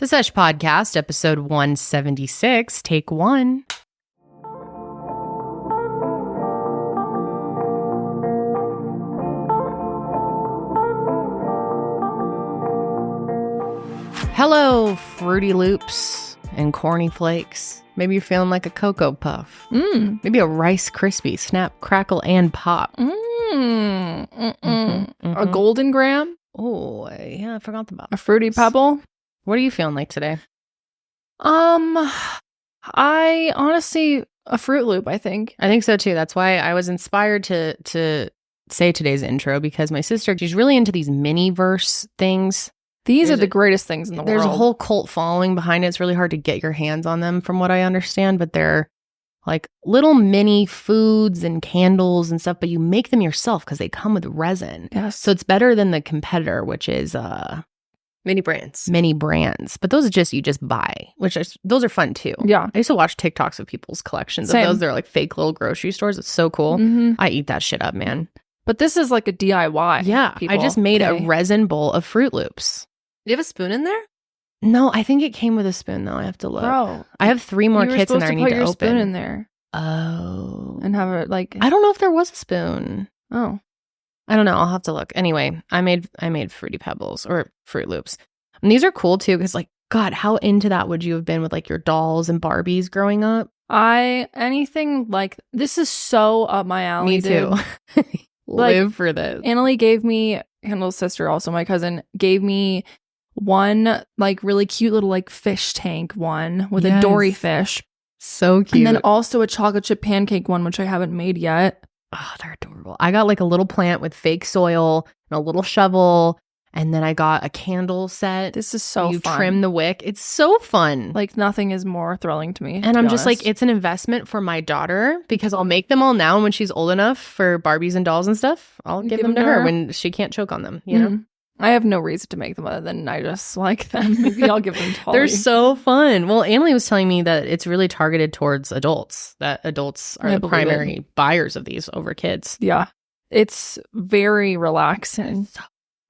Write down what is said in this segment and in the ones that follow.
The Sesh Podcast, episode 176, take 1. Hello, Fruity Loops and Corny Flakes. Maybe you're feeling like a Cocoa Puff. Maybe a Rice Krispie, snap, crackle, and pop. A Golden Graham? Oh, yeah, I forgot about A Fruity Pebble? What are you feeling like today? I honestly, a Fruit Loop, I think. I think so too. That's why I was inspired to say today's intro, because my sister, she's really into these mini verse things. These are the greatest things in the world. There's a whole cult following behind it. It's really hard to get your hands on them from what I understand, but they're like little mini foods and candles and stuff, but you make them yourself because they come with resin. Yes. So it's better than the competitor, which is Many brands. But those are just, you just buy, those are fun too. Yeah. I used to watch TikToks of people's collections Same. of those. They're like fake little grocery stores. It's so cool. Mm-hmm. I eat that shit up, man. But this is like a DIY. Yeah. people. I just made a resin bowl of Fruit Loops. Do you have a spoon in there? No, I think it came with a spoon though. I have to look. Bro, I have 3 more you were kits in supposed there I to need put to your open. spoon in there Oh. and have it like. I don't know if there was a spoon. Oh. I don't know. I'll have to look. Anyway, I made Fruity Pebbles or Fruit Loops. And these are cool too, because like, God, how into that would you have been with like your dolls and Barbies growing up? Anything like this is so up my alley. Me too. Dude. Live for this. Annalie gave me, Kendall's sister, also my cousin, gave me one like really cute little like fish tank one with a dory fish. So cute. And then also a chocolate chip pancake one, which I haven't made yet. Oh, they're adorable. I got like a little plant with fake soil and a little shovel. And then I got a candle set. This is so you fun. trim the wick. It's so fun. Like nothing is more thrilling to me. And I'm just like, it's an investment for my daughter because I'll make them all now. And when she's old enough for Barbies and dolls and stuff, I'll give them to her when she can't choke on them, you know? I have no reason to make them other than I just like them. Maybe I'll give them to Holly. They're so fun. Well, Annalie was telling me that it's really targeted towards adults, that adults are the primary buyers of these over kids. Yeah. It's very relaxing.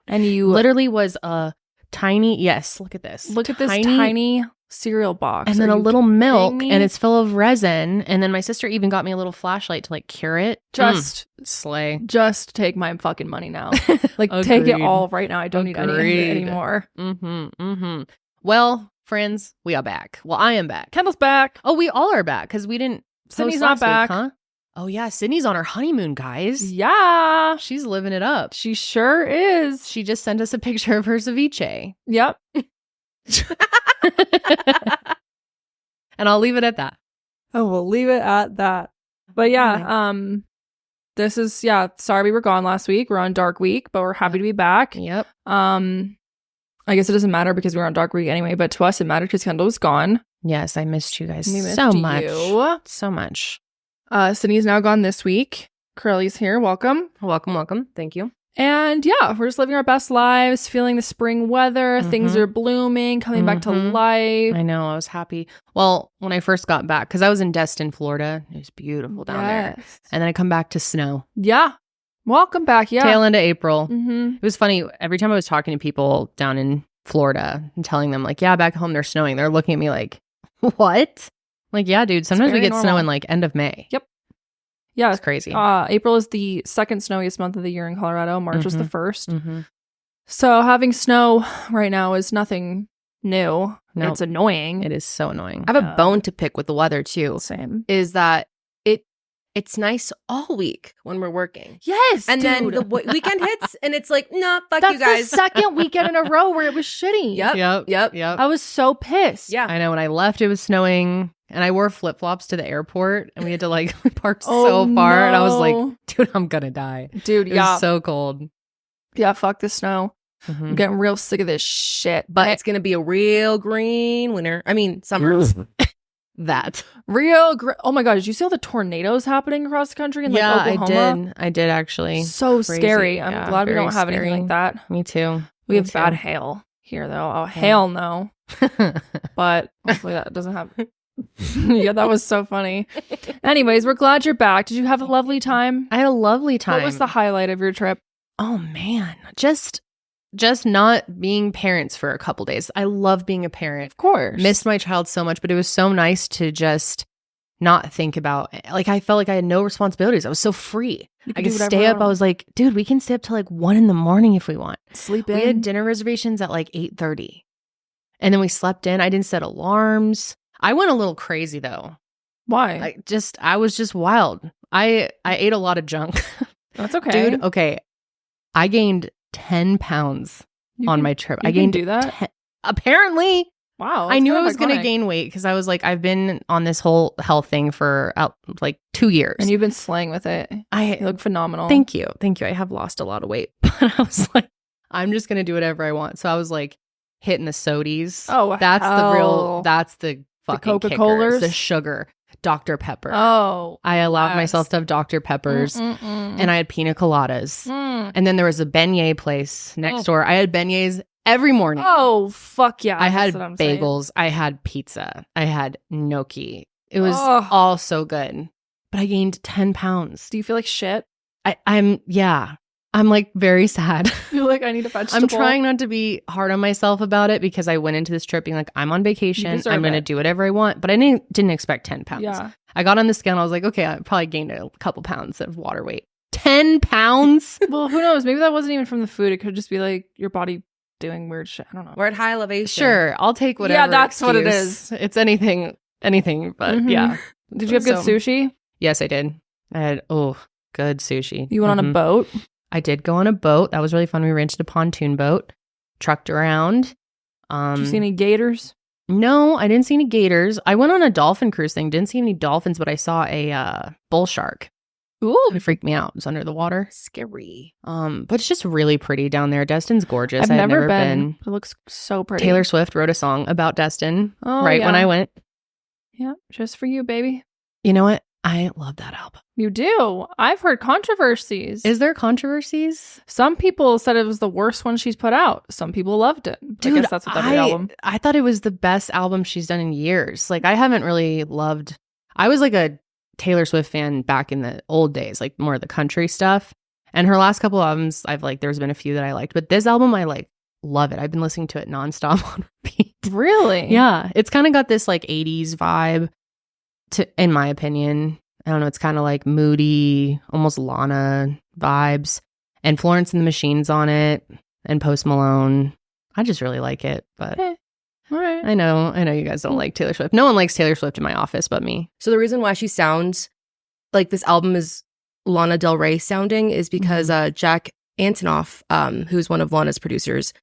And you literally was a tiny, look at this. Look at this tiny cereal box. And then a little milk, and it's full of resin. And then my sister even got me a little flashlight to like cure it. Just slay. Just take my fucking money now. Like take it all right now. I don't need any of it anymore. Well, friends, we are back. Well, I am back. Kendall's back. Oh, we all are back because we didn't. Sydney's not back. Week, huh? Oh yeah, Sydney's on her honeymoon, guys. Yeah. She's living it up. She sure is. She just sent us a picture of her ceviche. Yep. And I'll leave it at that. Oh, we'll leave it at that. But yeah, this is, sorry we were gone last week. We're on Dark Week, but we're happy to be back. Yep. I guess it doesn't matter because we were on Dark Week anyway, but to us it mattered because Kendall was gone. Yes, I missed you guys We missed so much. you. So much. Sydney's now gone this week. Karelly's here. Welcome. Welcome. Thank you. And yeah, we're just living our best lives, feeling the spring weather. Things are blooming, coming back to life. I know. I was happy. Well, when I first got back, because I was in Destin, Florida. It was beautiful down there. And then I come back to snow. Yeah. Welcome back. Yeah. Tail end of April. Mm-hmm. It was funny. Every time I was talking to people down in Florida and telling them like, yeah, back home they're snowing. They're looking at me like, what? Like, yeah, dude, sometimes we get snow in like end of May. Yep. Yeah. It's crazy. April is the second snowiest month of the year in Colorado. March was the first. So having snow right now is nothing new. No. It's annoying. It is so annoying. I have a bone to pick with the weather too. Same. Is that it's nice all week when we're working. Yes, and then dude. the weekend hits and it's like, nah, fuck That's you guys. the second weekend in a row where it was shitty. Yep. I was so pissed. Yeah. I know. When I left, it was snowing. And I wore flip-flops to the airport. And we had to like park so far. No. And I was like, dude, I'm going to die. Dude, It was so cold. Yeah, fuck the snow. I'm getting real sick of this shit. But it's going to be a real green winter. I mean, summer. That. Oh my God, did you see all the tornadoes happening across the country in like Oklahoma? I did actually. So Crazy. scary. I'm Yeah, glad we very don't have scary. anything like that. Me too. We have bad hail here though. Oh, hell no. But hopefully that doesn't happen. Yeah, that was so funny. Anyways, we're glad you're back. Did you have a lovely time? I had a lovely time. What was the highlight of your trip? Oh man, just just not being parents for a couple days. I love being a parent. Of course. Missed my child so much, but it was so nice to just not think about, like, I felt like I had no responsibilities. I was so free. I could stay up. I was like, dude, we can stay up till like 1 a.m. if we want. Sleep in. We had dinner reservations at like 8:30. And then we slept in. I didn't set alarms. I went a little crazy though. Why? I was just wild. I ate a lot of junk. That's okay. Dude, okay. I gained 10 pounds on my trip. I gained do that? Apparently. Wow. I knew I was going to gain weight because I was like, I've been on this whole health thing for like 2 years. And you've been slaying with it. You look phenomenal. Thank you. I have lost a lot of weight. But I was like, I'm just going to do whatever I want. So I was like hitting the sodies. Oh, that's the fucking Coca-Colas, the sugar, Dr. Pepper. Oh, I allowed myself to have Dr. Peppers and I had pina coladas. And then there was a beignet place next door. I had beignets every morning. Oh, fuck yeah. I had bagels. I had pizza. I had gnocchi. It was all so good. But I gained 10 pounds. Do you feel like shit? I'm like very sad. You're like, I need a vegetable. I'm trying not to be hard on myself about it because I went into this trip being like, I'm on vacation. I'm going to do whatever I want. But I didn't expect 10 pounds. Yeah. I got on the scale and I was like, okay, I probably gained a couple pounds of water weight. 10 pounds? Well, who knows? Maybe that wasn't even from the food. It could just be like your body doing weird shit. I don't know. We're at high elevation. Sure. I'll take whatever. Yeah, that's what it is. It's anything, but yeah. Did you have good sushi? Yes, I did. I had, good sushi. You went on a boat? I did go on a boat. That was really fun. We rented a pontoon boat, trucked around. Did you see any gators? No, I didn't see any gators. I went on a dolphin cruise thing. Didn't see any dolphins, but I saw a bull shark. Ooh. It freaked me out. It was under the water. Scary. But it's just really pretty down there. Destin's gorgeous. I've never been. It looks so pretty. Taylor Swift wrote a song about Destin when I went. Yeah, just for you, baby. You know what? I love that album. You do? I've heard controversies. Is there controversies? Some people said it was the worst one she's put out. Some people loved it. Dude, I guess that's with every album. I thought it was the best album she's done in years. Like, I haven't really loved... I was like a Taylor Swift fan back in the old days, like more of the country stuff. And her last couple albums, there's been a few that I liked. But this album, I love it. I've been listening to it nonstop on repeat. Really? Yeah. It's kind of got this like 80s vibe. In my opinion, I don't know, it's kind of like moody, almost Lana vibes, and Florence and the Machine's on it, and Post Malone. I just really like it, but all right. I know you guys don't like Taylor Swift. No one likes Taylor Swift in my office but me. So the reason why she sounds like this album is Lana Del Rey sounding is because Jack Antonoff, who's one of Lana's producers,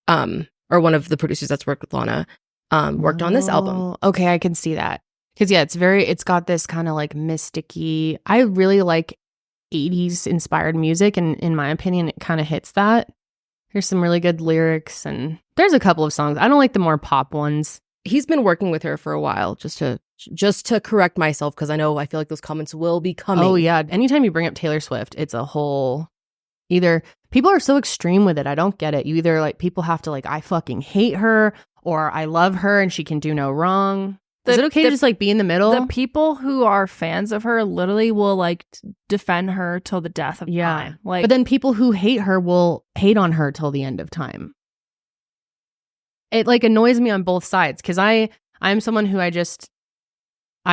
or one of the producers that's worked with Lana, worked on this album. Okay, I can see that. Because, yeah, it's got this kind of like mysticky. I really like 80s inspired music. And in my opinion, it kind of hits that. There's some really good lyrics and there's a couple of songs. I don't like the more pop ones. He's been working with her for a while, just to correct myself, because I feel like those comments will be coming. Oh, yeah. Anytime you bring up Taylor Swift, it's a whole... Either people are so extreme with it. I don't get it. You either like people have to like, I fucking hate her, or I love her and she can do no wrong. Is it okay to just like be in the middle? The people who are fans of her literally will like defend her till the death of time. Like, but then people who hate her will hate on her till the end of time. It like annoys me on both sides because I'm someone who I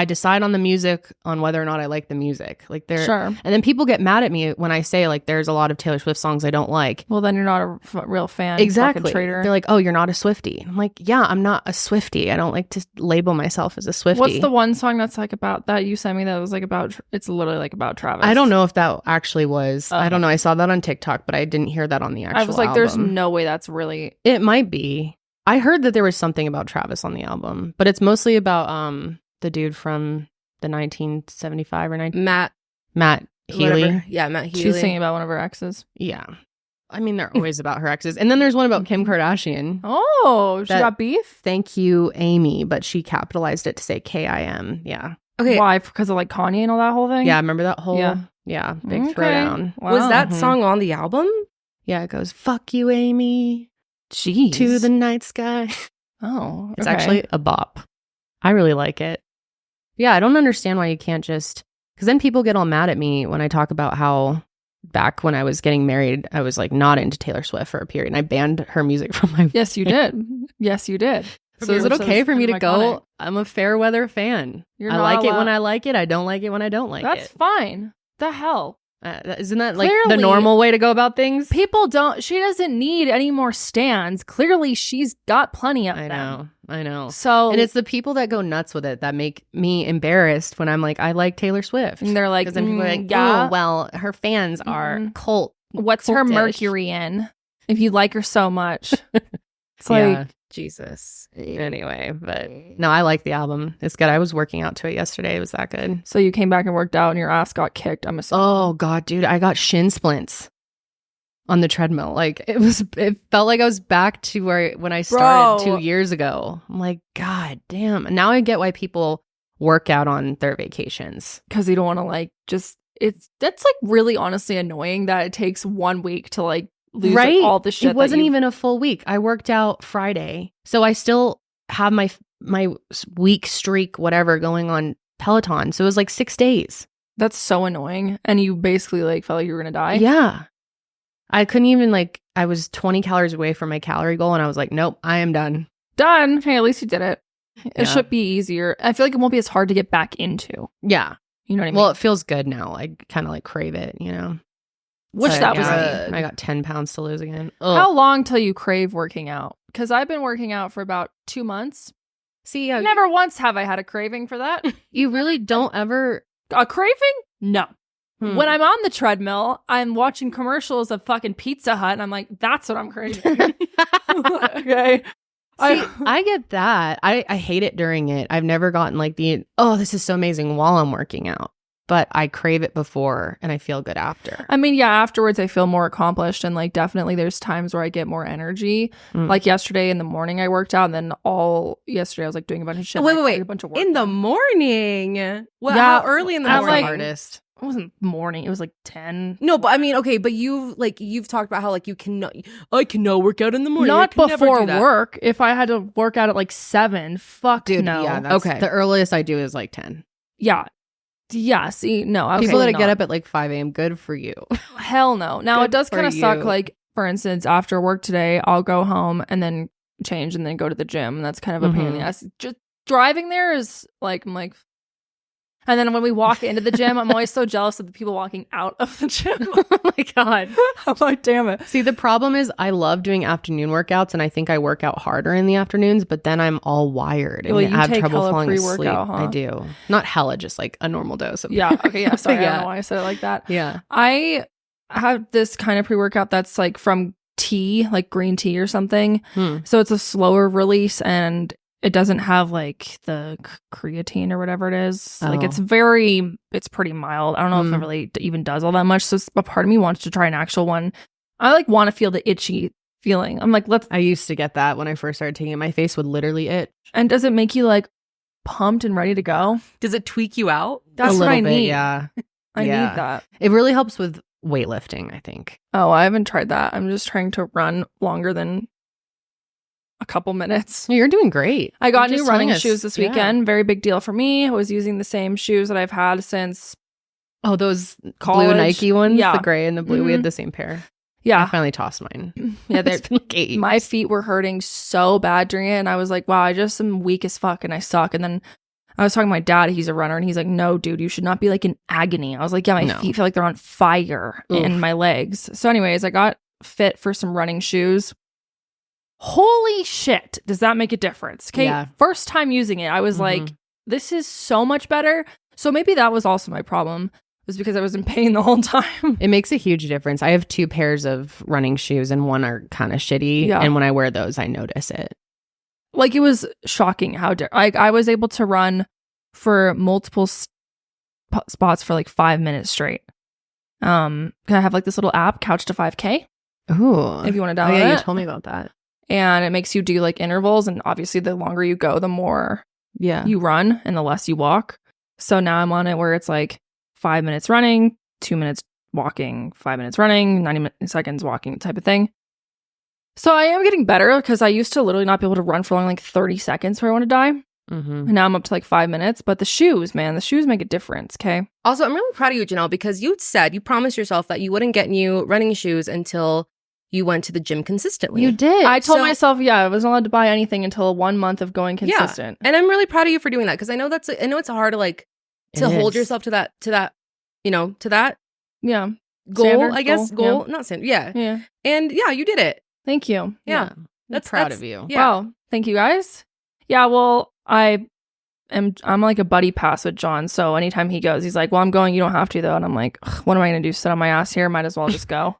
decide on the music on whether or not I like the music. Like sure. And then people get mad at me when I say like there's a lot of Taylor Swift songs I don't like. Well, then you're not a real fan. Exactly. Traitor. They're like, oh, you're not a Swiftie. I'm like, yeah, I'm not a Swiftie. I don't like to label myself as a Swiftie. What's the one song that's like about that you sent me that was like about? It's literally like about Travis. I don't know if that actually was. I don't know. I saw that on TikTok, but I didn't hear that on the actual album. I was like, there's no way that's really. It might be. I heard that there was something about Travis on the album, but it's mostly about the dude from the 1975 or 19 Matt Healy. Whatever. Yeah, Matt Healy. She's singing about one of her exes. Yeah. I mean, they're always about her exes. And then there's one about Kim Kardashian. Oh, she got beef? Thank you, Amy, but she capitalized it to say Kim. Yeah. Okay. Why? Because of like Kanye and all that whole thing? Yeah, remember that whole big throwdown. Wow. Was that song on the album? Yeah, it goes, fuck you, Amy. Jeez. To the night sky. Oh, it's actually a bop. I really like it. Yeah, I don't understand why you can't just... Because then people get all mad at me when I talk about how back when I was getting married, I was like not into Taylor Swift for a period, and I banned her music from my. Yes, you did. Yes, you did. So is it okay for me to go? I'm a fair weather fan. I like it when I like it. I don't like it when I don't like it. That's fine. The hell? Isn't that like the normal way to go about things? People don't. She doesn't need any more stands. Clearly, she's got plenty of them. I know. So, and it's the people that go nuts with it that make me embarrassed when I'm like, I like Taylor Swift. And they're like, because then people are like, yeah. oh, well, her fans are cult. What's her Mercury in? If you like her so much, it's like Jesus. Anyway, but no, I like the album. It's good. I was working out to it yesterday. It was that good. So you came back and worked out and your ass got kicked. I'm assuming. Oh God, dude, I got shin splints on the treadmill. Like it felt like I was back to when I started 2 years ago. I'm like, God damn. Now I get why people work out on their vacations. Because you don't want to like that's like really honestly annoying that it takes 1 week to like lose all the shit. It wasn't even a full week. I worked out Friday. So I still have my week streak, whatever, going on Peloton. So it was like 6 days. That's so annoying. And you basically like felt like you were going to die? Yeah. I couldn't even I was 20 calories away from my calorie goal. And I was like, nope, I am done. Done. Hey, at least you did it. Yeah. It should be easier. I feel like it won't be as hard to get back into. Yeah. You know what I mean? Well, it feels good now. I kind of like crave it, you know? Which So, that was yeah, I got 10 pounds to lose again. Ugh. How long till you crave working out? Because I've been working out for about 2 months. See, Never once have I had a craving for that. You really don't ever... A craving? No. When I'm on the treadmill, I'm watching commercials of fucking Pizza Hut, and I'm like, that's what I'm craving. Okay. See, I get that. I hate it during it. I've never gotten like this is so amazing while I'm working out. But I crave it before and I feel good after. I mean, yeah, afterwards I feel more accomplished, and like definitely there's times where I get more energy. Like yesterday in the morning I worked out, and then all yesterday I was like doing a bunch of shit. Wait. A bunch of work in the morning? Well, yeah, how early in the I'm morning? an artist. It wasn't morning. It was like 10. No, but I mean, okay, but you've talked about how like I cannot work out in the morning. Not I can never before do that. work. If I had to work out at like 7, fuck Dude, no. yeah, that's Okay. the earliest I do is like 10. Yeah. See, no. People that absolutely get not. up at like 5 a.m., good for you. Hell no. Now, Good it does for kind of suck. you. Like, for instance, after work today, I'll go home and then change and then go to the gym. And that's kind of a pain in the ass. Just driving there is like, I'm like, and then when we walk into the gym, I'm always so jealous of the people walking out of the gym. Oh my God. I'm like, damn it. See, the problem is I love doing afternoon workouts and I think I work out harder in the afternoons, but then I'm all wired and Well, I you have take trouble hella falling asleep. pre-workout, huh? I do. Not hella, just like a normal dose of Yeah. Okay. Yeah. Sorry. I Yeah. don't know why I said it like that. Yeah. I have this kind of pre-workout that's like from tea, like green tea or something. So it's a slower release and it doesn't have like the creatine or whatever it is. Like it's pretty mild. I don't know if it really even does all that much. So a part of me wants to try an actual one. I like want to feel the itchy feeling. I'm like, I used to get that when I first started taking it. My face would literally itch. And does it make you like pumped and ready to go? Does it tweak you out? That's a what little I bit, need. Yeah. I Yeah. need that. It really helps with weightlifting, I think. Oh, I haven't tried that. I'm just trying to run longer than a couple minutes. You're doing great. I got You're new just running telling us. shoes this Yeah. weekend. Very big deal for me. I was using the same shoes that I've had since Oh, those college. blue Nike ones, Yeah. the gray and the blue. We Mhm. had the same pair. I Yeah. finally tossed mine. Yeah, It's been like 8 years. my feet were hurting so bad during it. And I was like, wow, I just am weak as fuck and I suck. And then I was talking to my dad. He's a runner. And he's like, no, dude, you should not be like in agony. I was like, yeah, my No. feet feel like they're on fire Oof. and my legs. So anyways, I got fit for some running shoes. Holy shit. Does that make a difference? Okay. Yeah. First time using it, I was like, this is so much better. So maybe that was also my problem, was because I was in pain the whole time. It makes a huge difference. I have 2 pairs of running shoes and one are kind of shitty. Yeah. And when I wear those, I notice it. Like it was shocking how I was able to run for multiple spots for like 5 minutes straight. I have like this little app, Couch to 5K, Ooh. if you want to download Oh, yeah, it. you told me about that. And it makes you do like intervals, and obviously the longer you go, the more Yeah. you run and the less you walk. So now I'm on it where it's like 5 minutes running, 2 minutes walking, 5 minutes running, 90 seconds walking type of thing. So I am getting better because I used to literally not be able to run for long, like 30 seconds before I want to die. And now I'm up to like 5 minutes. But the shoes, man, the shoes make a difference. Okay. Also, I'm really proud of you, Janelle, because you promised yourself that you wouldn't get new running shoes until you went to the gym consistently. You did. I told myself, I wasn't allowed to buy anything until 1 month of going consistent. Yeah. And I'm really proud of you for doing that, because I know it's hard to like to hold yourself to that Yeah. Goal, Standard I guess. Goal. Yeah. Not standard. Yeah. Yeah. And yeah, you did it. Thank you. Yeah. That's proud of you. Yeah. Wow. Thank you, guys. Yeah, well, I'm like a buddy pass with John, so anytime he goes, he's like, well, I'm going, you don't have to though. And I'm like, what am I gonna do, sit on my ass here? Might as well just go.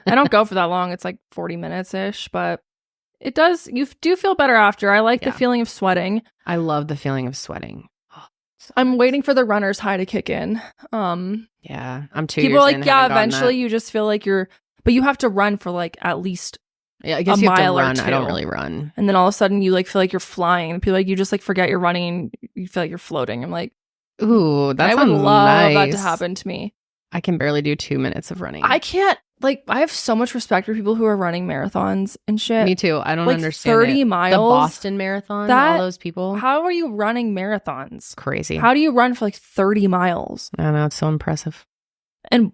I don't go for that long. It's like 40 minutes ish, but it does, you do feel better after. I like the feeling of sweating. I love the feeling of sweating. I'm waiting for the runner's high to kick in. Yeah, I'm 2 people years are like, in, yeah, haven't gotten eventually that. you just feel like but you have to run for like at least Yeah, I guess a you have to mile or run. I don't two. really run. And then all of a sudden you like feel like you're flying. And people like you just like forget you're running and you feel like you're floating. I'm like, Ooh, that I would sounds love nice. that to happen to me. I can barely do 2 minutes of running. I can't, like, I have so much respect for people who are running marathons and shit. Me too. I don't like understand 30 it. miles. The Boston Marathon, all those people. How are you running marathons? Crazy. How do you run for like 30 miles? I don't know. It's so impressive. And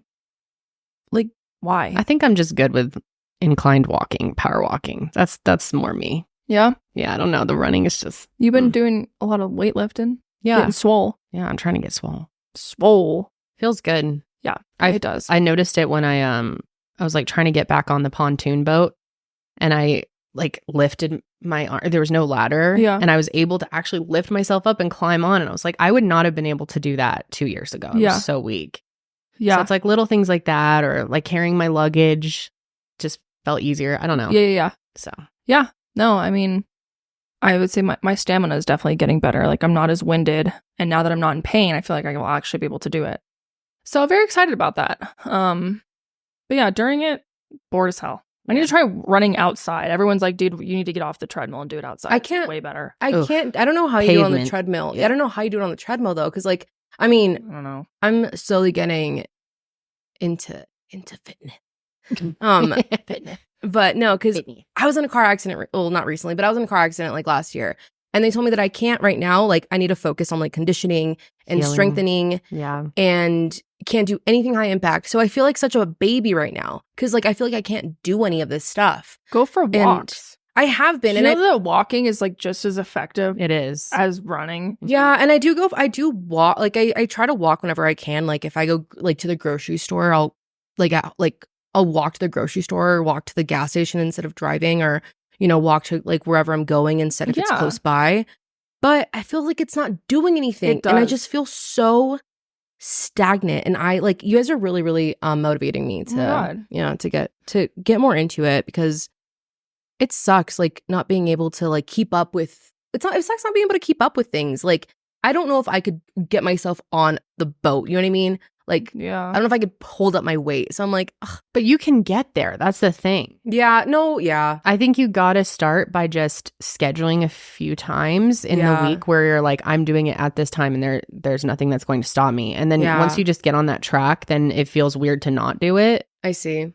like, why? I think I'm just good with inclined walking, power walking. That's more me. Yeah. Yeah, I don't know. The running is just You've been doing a lot of weightlifting. yeah. Getting swole. Yeah, I'm trying to get swole. Swole. Feels good. Yeah, it does. I noticed it when I was like trying to get back on the pontoon boat, and I like lifted my arm. There was no ladder, and I was able to actually lift myself up and climb on. And I was like, I would not have been able to do that 2 years ago. I was so weak. Yeah, so it's like little things like that, or like carrying my luggage, just felt easier. I don't know. Yeah. So yeah, no, I mean, I would say my stamina is definitely getting better. Like I'm not as winded, and now that I'm not in pain, I feel like I will actually be able to do it. So very excited about that. But yeah, during it, bored as hell. I need to try running outside. Everyone's like, dude, you need to get off the treadmill and do it outside. I can't. It's way better. I can't. I don't know how you do it on the treadmill. Yeah. I don't know how you do it on the treadmill though, because like, I mean, I don't know. I'm slowly getting into fitness. fitness. But no, because I was in a car accident. Well, not recently, but I was in a car accident like last year. And they told me that I can't right now. Like I need to focus on like conditioning and Healing. strengthening. Yeah. And can't do anything high impact. So I feel like such a baby right now. Because like I feel like I can't do any of this stuff. Go for walks. I have been. Do you know that walking is like just as effective It is. as running? Yeah, and I do walk. Like I try to walk whenever I can. Like if I go like to the grocery store, I'll walk to the grocery store or walk to the gas station instead of driving, or walk to like wherever I'm going instead if it's close by. But I feel like it's not doing anything, and I just feel so stagnant. And I like you guys are really, really motivating me to to get more into it, because it sucks like not being able to like keep up with. It sucks not being able to keep up with things. Like I don't know if I could get myself on the boat. You know what I mean? Like, I don't know if I could hold up my weight. So I'm like, ugh. But you can get there. That's the thing. Yeah. No. Yeah. I think you got to start by just scheduling a few times in the week where you're like, I'm doing it at this time, and there's nothing that's going to stop me. And then once you just get on that track, then it feels weird to not do it. I see.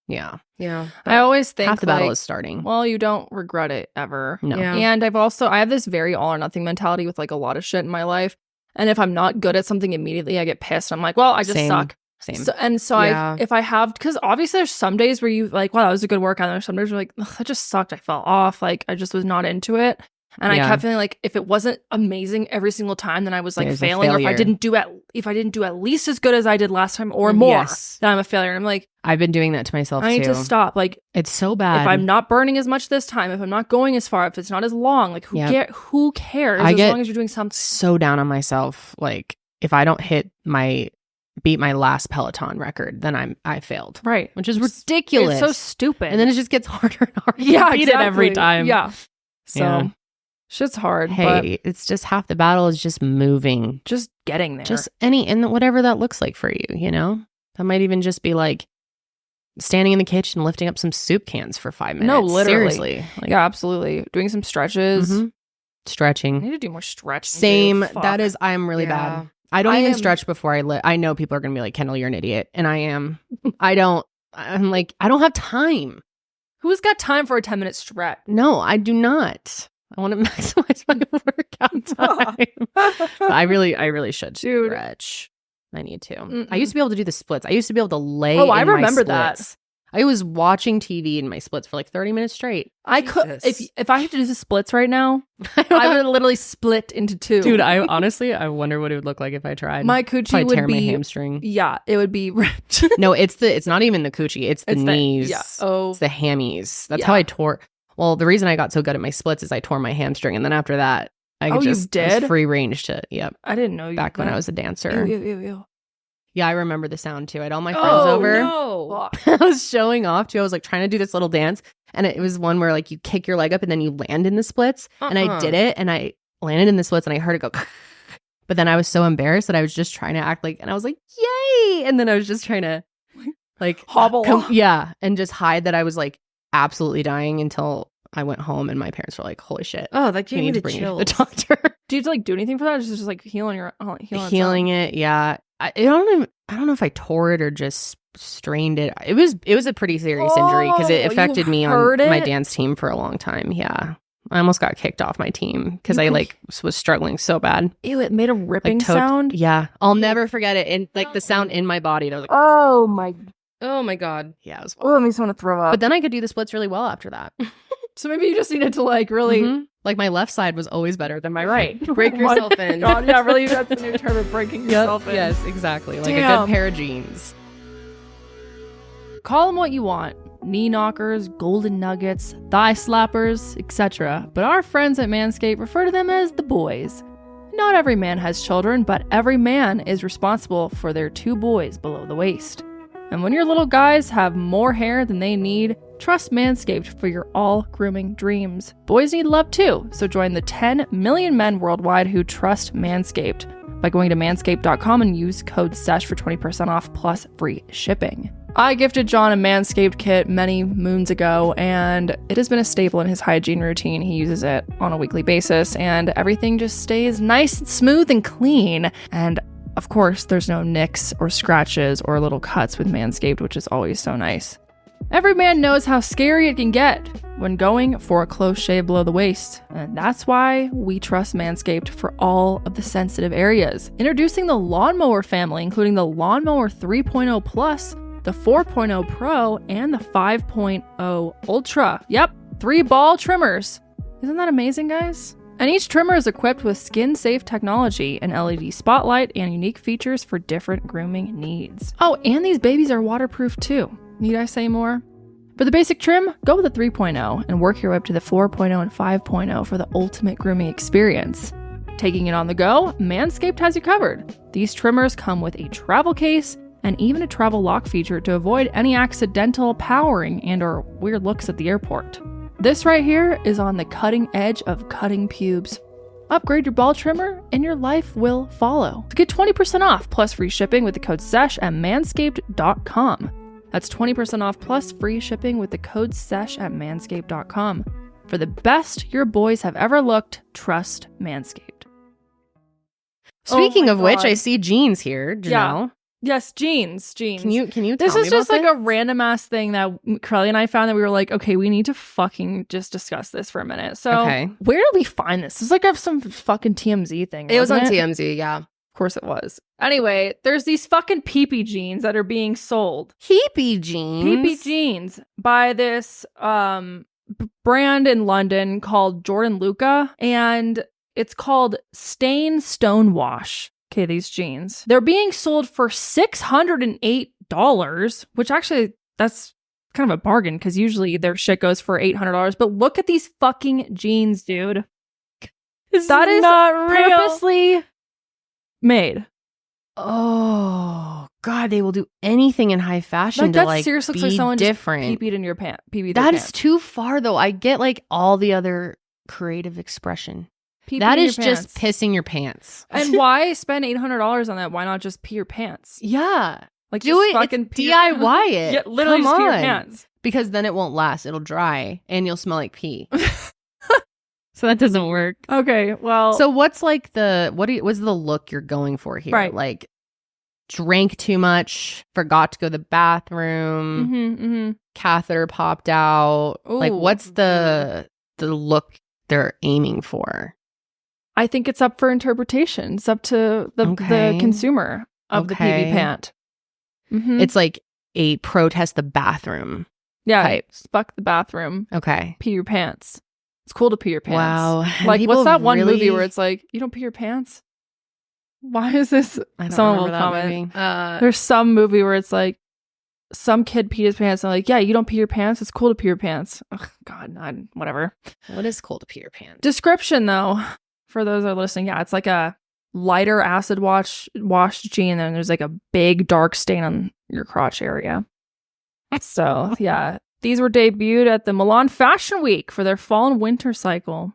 Yeah. Yeah. I always think half the battle is starting. Well, you don't regret it ever. No. Yeah. And I have this very all or nothing mentality with like a lot of shit in my life. And if I'm not good at something immediately, I get pissed. I'm like, well, I just suck. Same. So if I have, because obviously there's some days where you like, wow, that was a good workout. And there's some days where like, that just sucked. I fell off. Like I just was not into it. And I kept feeling like if it wasn't amazing every single time, then I was like failing. Or if I didn't do at least as good as I did last time or more, then I'm a failure. And I'm like, I've been doing that to myself too. I need to stop. Like it's so bad. If I'm not burning as much this time, if I'm not going as far, if it's not as long, like who cares? As long as you're doing something. So down on myself. Like if I don't beat my last Peloton record, then I failed. Right. Which is ridiculous. It's so stupid. And then it just gets harder and harder. Yeah, to beat it every time. Yeah. So shit's hard. Hey, it's just half the battle is just moving. Just getting there. Just and whatever that looks like for you, That might even just be like standing in the kitchen lifting up some soup cans for 5 minutes. No, literally. Seriously. Yeah, absolutely. Doing some stretches. Mm-hmm. Stretching. I need to do more stretching. Same. That is, I'm really bad. I don't even stretch before I know people are going to be like, Kendall, you're an idiot. And I am. I'm like, I don't have time. Who's got time for a 10-minute stretch? No, I do not. I want to maximize my workout. workout time. I really should Dude. stretch. I need to. Mm-mm. I used to be able to do the splits. I used to be able to lay Oh, I in my remember that. splits. I was watching TV in my splits for like 30 minutes straight. I could Jesus. if I had to do the splits right now, I would literally split into two. Dude, I wonder what it would look like if I tried. my coochie Probably would tear my be hamstring. yeah, it would be ripped. No, it's not even the coochie. It's the It's the- knees. yeah. Oh. It's the hammies. That's Yeah. how I tore. Well, the reason I got so good at my splits is I tore my hamstring, and then after that, I Oh, could you just did? was free range to I didn't know you back when I was a dancer. Ew. Yeah, I remember the sound too. I had all my friends Oh, over. no. I was showing off too. I was like trying to do this little dance, and it was one where like you kick your leg up and then you land in the splits. And I did it, and I landed in the splits, and I heard it go. But then I was so embarrassed that I was just trying to act like, and I was like, "Yay!" And then I was just trying to like Hobble off. yeah, and just hide that I was like absolutely dying until I went home, and my parents were like, "Holy shit, Oh, that you gave me need to the bring you to chills. the doctor." Do you have to like do anything for that? Or is it just like healing Healing it, yeah. I don't know if I tore it or just strained it. It was a pretty serious injury because Oh, it you affected me on hurt my it? dance team for a long time. Yeah, I almost got kicked off my team because I like was struggling so bad. Ew, it made a ripping Like sound. Yeah, I'll never forget it. And like the sound in my body, and I was like, Oh my! Oh my god. yeah, it was. Oh, it makes me want to throw up. But then I could do the splits really well after that. so maybe you just needed to like really Mhm. Like my left side was always better than my right. Break Oh my yourself in. God, yeah, really. That's the new term of breaking yourself in. Yes, exactly. Like a Damn. good pair of jeans. Call them what you want. Knee knockers, golden nuggets, thigh slappers, etc. But our friends at Manscaped refer to them as the boys. Not every man has children, but every man is responsible for their 2 boys below the waist. And when your little guys have more hair than they need, trust Manscaped for your all grooming dreams. Boys need love too, so join the 10 million men worldwide who trust Manscaped by going to manscaped.com and use code SESH for 20% off plus free shipping. I gifted John a Manscaped kit many moons ago, and it has been a staple in his hygiene routine. He uses it on a weekly basis, and everything just stays nice and smooth and clean. And of course, there's no nicks or scratches or little cuts with Manscaped, which is always so nice. Every man knows how scary it can get when going for a close shave below the waist, and that's why we trust Manscaped for all of the sensitive areas. Introducing the Lawnmower family, including the Lawnmower 3.0 Plus, the 4.0 Pro, and the 5.0 Ultra. Yep, 3 ball trimmers. Isn't that amazing, guys? And each trimmer is equipped with skin-safe technology, an LED spotlight, and unique features for different grooming needs. Oh, and these babies are waterproof too. Need I say more? For the basic trim, go with the 3.0 and work your way up to the 4.0 and 5.0 for the ultimate grooming experience. Taking it on the go, Manscaped has you covered. These trimmers come with a travel case and even a travel lock feature to avoid any accidental powering and/or weird looks at the airport. This right here is on the cutting edge of cutting pubes. Upgrade your ball trimmer and your life will follow. Get 20% off plus free shipping with the code SESH at manscaped.com. That's 20% off plus free shipping with the code SESH at manscaped.com. For the best your boys have ever looked, trust Manscaped. Speaking my of which, God. I see jeans here, Janelle. Yeah. Yes, jeans. Can you This tell is me just about like this? a random ass thing that Karelly and I found that we were like, okay, we need to fucking just discuss this for a minute. So, Okay. where did we find this? It's like some fucking TMZ thing. It was on wasn't TMZ, yeah. Of course it was. Anyway, there's these fucking peepee jeans that are being sold. Heapy jeans. Peepee jeans by this brand in London called Jordan Luca, and it's called Stain Stonewash. Okay, these jeans. They're being sold for $608, which actually, that's kind of a bargain because usually their shit goes for $800. But look at these fucking jeans, dude. That is not real. purposely made. Oh God, they will do anything in high fashion Like, to that like seriously looks be like someone different. just peepeed in your pants. That is too far, though. I get like all the other creative expression. That is just pissing your pants. And why spend $800 on that? Why not just pee your pants? Yeah, Like, do just it. fucking It's pee DIY it. Yeah, literally Come just pee your on. pants. Because then it won't last. It'll dry and you'll smell like pee. So that doesn't work. Okay, well, So what's like what's the look you're going for here? Right. Like drank too much, forgot to go to the bathroom, catheter popped out. Like Ooh. what's the look they're aiming for? I think it's up for interpretation. It's up to the consumer of the PV pant. Mm-hmm. It's like a protest the bathroom. Yeah, type. fuck the bathroom. Okay. Pee your pants. It's cool to pee your pants. Wow. Like, what's that one movie where it's like, you don't pee your pants? Why is this? Someone will comment. There's some movie where it's like, some kid peed his pants and like, yeah, you don't pee your pants. It's cool to pee your pants. Ugh, God, whatever. What is cool to pee your pants? Description though, for those that are listening, yeah, it's like a lighter acid washed jean, and there's like a big dark stain on your crotch area. So yeah, these were debuted at the Milan Fashion Week for their fall and winter cycle.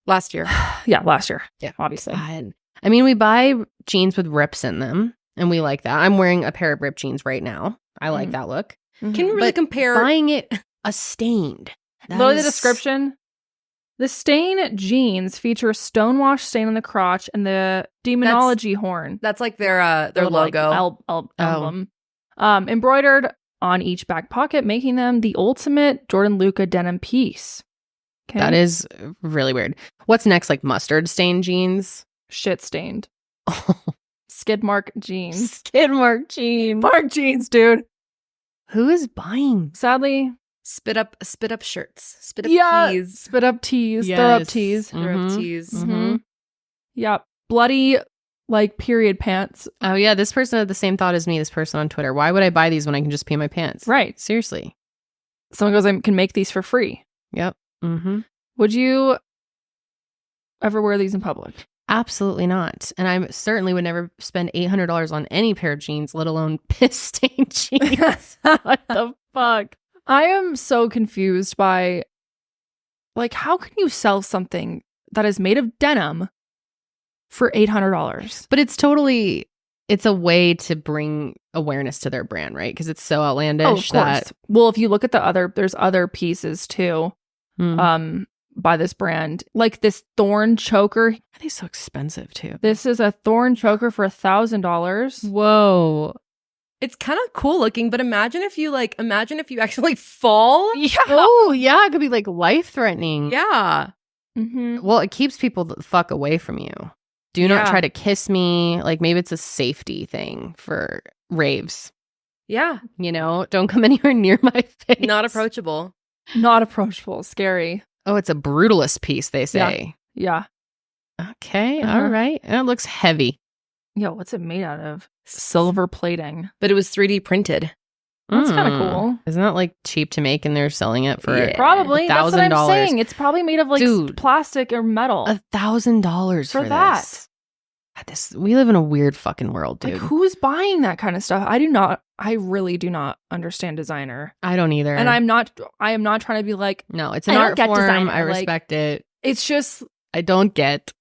Last year. Yeah, last year. Yeah, obviously. God. I mean, we buy jeans with rips in them. And we like that. I'm wearing a pair of ripped jeans right now. I like that look. Mm-hmm. Can we really compare buying it a stained? Look at the description. The stain jeans feature a stonewash stain on the crotch and the demonology horn. That's like their logo. Like, emblem. Embroidered on each back pocket, making them the ultimate Jordan Luca denim piece. Okay. That is really weird. What's next? Like mustard stained jeans? Shit stained. Skid mark jeans. Skid mark jeans. Mark jeans, dude. Who is buying? Sadly. Spit up shirts. Spit up tees. Spit up tees. Yes. Throw up tees. Throw up tees. Mm-hmm. Yeah. Bloody, like, period pants. Oh, yeah. This person had the same thought as me, this person on Twitter. Why would I buy these when I can just pee my pants? Right. Seriously. Someone goes, I can make these for free. Yep. Mm-hmm. Would you ever wear these in public? Absolutely not. And I certainly would never spend $800 on any pair of jeans, let alone piss-stained jeans. What the fuck? I am so confused by, like, how can you sell something that is made of denim for $800? But it's a way to bring awareness to their brand, right? Because it's so outlandish. Oh, of course. Well, if you look at there's other pieces too. By this brand, like this thorn choker. Are they so expensive too? This is a thorn choker for $1,000. Whoa. It's kind of cool looking, but imagine if you actually fall. Yeah. Oh, yeah. It could be like life threatening. Yeah. Mm-hmm. Well, it keeps people the fuck away from you. Do not try to kiss me. Like maybe it's a safety thing for raves. Yeah. You know, don't come anywhere near my face. Not approachable. Not approachable. Scary. Oh, it's a brutalist piece, they say. Yeah. Okay. All right. And it looks heavy. Yo, what's it made out of? Silver plating. But it was 3D printed. That's kind of cool. Isn't that like cheap to make and they're selling it for probably $1,000? That's what I'm saying. It's probably made of like plastic or metal. $1,000 for that. This. We live in a weird fucking world, dude. Like, who's buying that kind of stuff? I really do not understand designer. I don't either. And I am not trying to be like, no, it's an art form. Designer. I respect it. It's just, I don't get.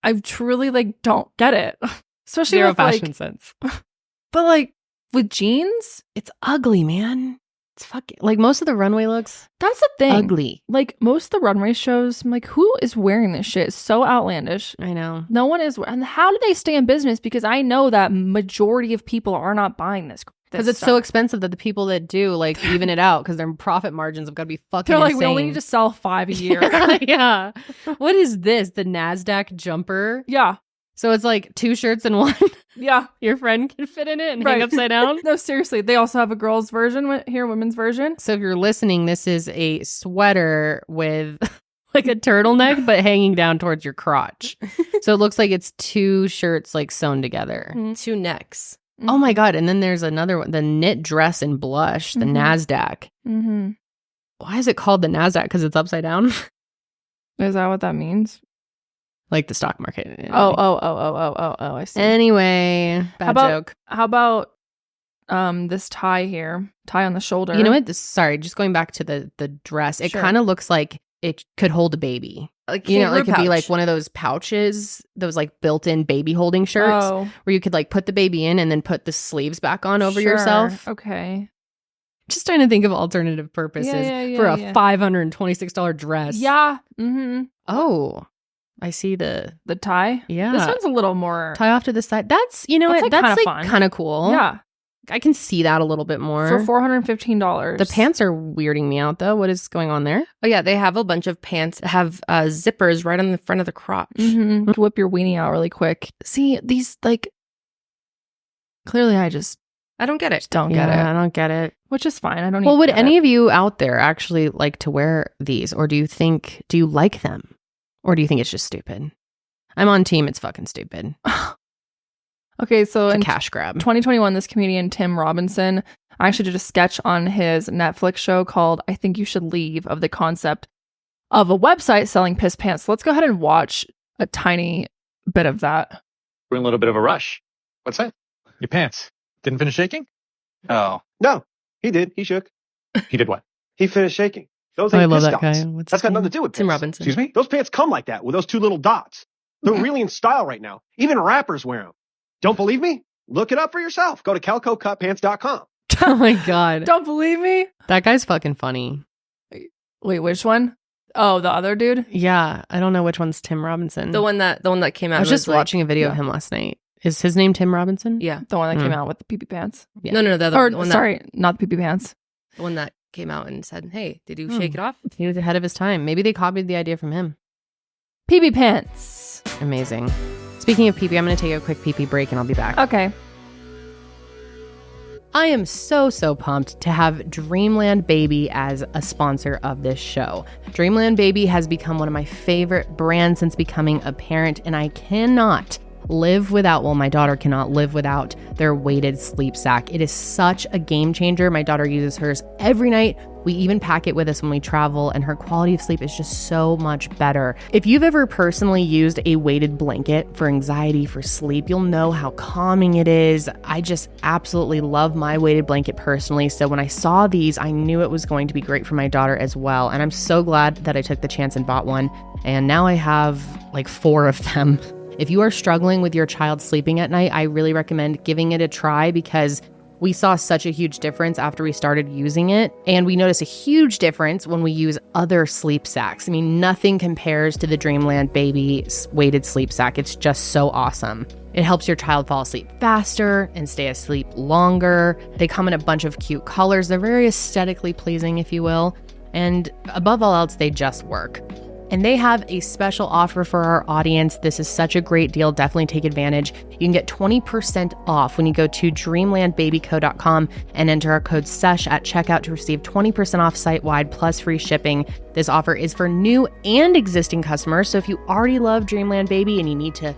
I truly like don't get it. Especially Zero with fashion like, sense. But like with jeans, it's ugly, man. It's fucking like most of the runway looks. That's the thing. Ugly. Like most of the runway shows, I'm like, who is wearing this shit? It's so outlandish. I know. No one is. And how do they stay in business? Because I know that majority of people are not buying this. Because it's so expensive that the people that do like even it out because their profit margins have got to be fucking They're like, insane. we only need to sell 5 a year. Yeah. What is this? The NASDAQ jumper? Yeah. So it's like 2 shirts in one. Yeah. Your friend can fit in it and hang upside down. No, seriously. They also have a girl's version here, women's version. So if you're listening, this is a sweater with like a turtleneck, but hanging down towards your crotch. So it looks like it's 2 shirts like sewn together. 2 necks. Mm-hmm. Oh my God. And then there's another one, the knit dress and blush, the NASDAQ. Mm-hmm. Why is it called the NASDAQ? Because it's upside down? Is that what that means? Like the stock market. Oh, I see. Anyway, bad joke. How about this tie here? Tie on the shoulder. You know what? Sorry, just going back to the dress. It kind of looks like it could hold a baby. Like, you know, like it could be like one of those pouches, those like built-in baby holding shirts where you could like put the baby in and then put the sleeves back on over yourself. Okay. Just trying to think of alternative purposes for a $526 dress. Yeah. Mm-hmm. Oh, I see the tie. Yeah. This one's a little more tie off to the side. That's, you know what? That's like kind of cool. Yeah. I can see that a little bit more. For $415. The pants are weirding me out, though. What is going on there? Oh, yeah. They have a bunch of pants that have zippers right on the front of the crotch. Mm-hmm. Whip your weenie out really quick. See, these, like, clearly I don't get it. just don't get it. I don't get it. Which is fine. I don't Well, even would get any it. of you out there actually like to wear these? Or do you like them? Or do you think it's just stupid? I'm on team. It's fucking stupid. Okay, so It's a in cash grab. 2021, this comedian Tim Robinson actually did a sketch on his Netflix show called I Think You Should Leave of the concept of a website selling piss pants. So let's go ahead and watch a tiny bit of that. We're in a little bit of a rush. What's that? Your pants didn't finish shaking? Oh, No, he did. He shook. he did what? He finished shaking. Those Oh, ain't I love piss that dots. guy. What's That's his got nothing name? to do with Tim piss. Robinson. Excuse me? Those pants come like that with those 2 little dots. They're really in style right now. Even rappers wear them. Don't believe me? Look it up for yourself. Go to calcocutpants.com. Oh my God. Don't believe me? That guy's fucking funny. Wait, which one? Oh, the other dude? Yeah. I don't know which one's Tim Robinson. The one that came out. I was just like- watching a video of yeah. him last night. Is his name Tim Robinson? Yeah. The one that came out with the pee-pee pants. Yeah. No, the other Or, the one sorry, not the pee-pee pants. the one that came out and said, "Hey, did you shake it off?" He was ahead of his time. Maybe they copied the idea from him. Pee-pee pants. Amazing. Speaking of pee-pee, I'm going to take a quick pee-pee break and I'll be back. Okay. I am so pumped to have Dreamland Baby as a sponsor of this show. Dreamland Baby has become one of my favorite brands since becoming a parent, and I cannot live without, well, my daughter cannot live without their weighted sleep sack. It is such a game changer. My daughter uses hers every night. We even pack it with us when we travel, and her quality of sleep is just so much better. If you've ever personally used a weighted blanket for anxiety, for sleep, you'll know how calming it is. I just absolutely love my weighted blanket personally. So when I saw these, I knew it was going to be great for my daughter as well. And I'm so glad that I took the chance and bought one. And now I have like 4 of them. If you are struggling with your child sleeping at night, I really recommend giving it a try because we saw such a huge difference after we started using it. And we notice a huge difference when we use other sleep sacks. I mean, nothing compares to the Dreamland Baby weighted sleep sack. It's just so awesome. It helps your child fall asleep faster and stay asleep longer. They come in a bunch of cute colors. They're very aesthetically pleasing, if you will. And above all else, they just work. And they have a special offer for our audience. This is such a great deal. Definitely take advantage. You can get 20% off when you go to dreamlandbabyco.com and enter our code SESH at checkout to receive 20% off site-wide plus free shipping. This offer is for new and existing customers. So if you already love Dreamland Baby and you need to,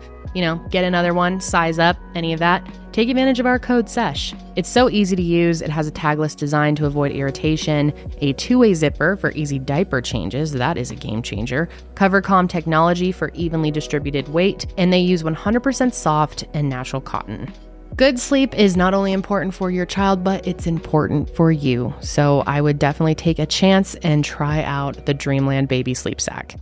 get another one, size up, any of that, take advantage of our code SESH. It's so easy to use. It has a tagless design to avoid irritation, a 2-way zipper for easy diaper changes. That is a game changer. CoverCalm technology for evenly distributed weight, and they use 100% soft and natural cotton. Good sleep is not only important for your child, but it's important for you. So I would definitely take a chance and try out the Dreamland Baby Sleep Sack.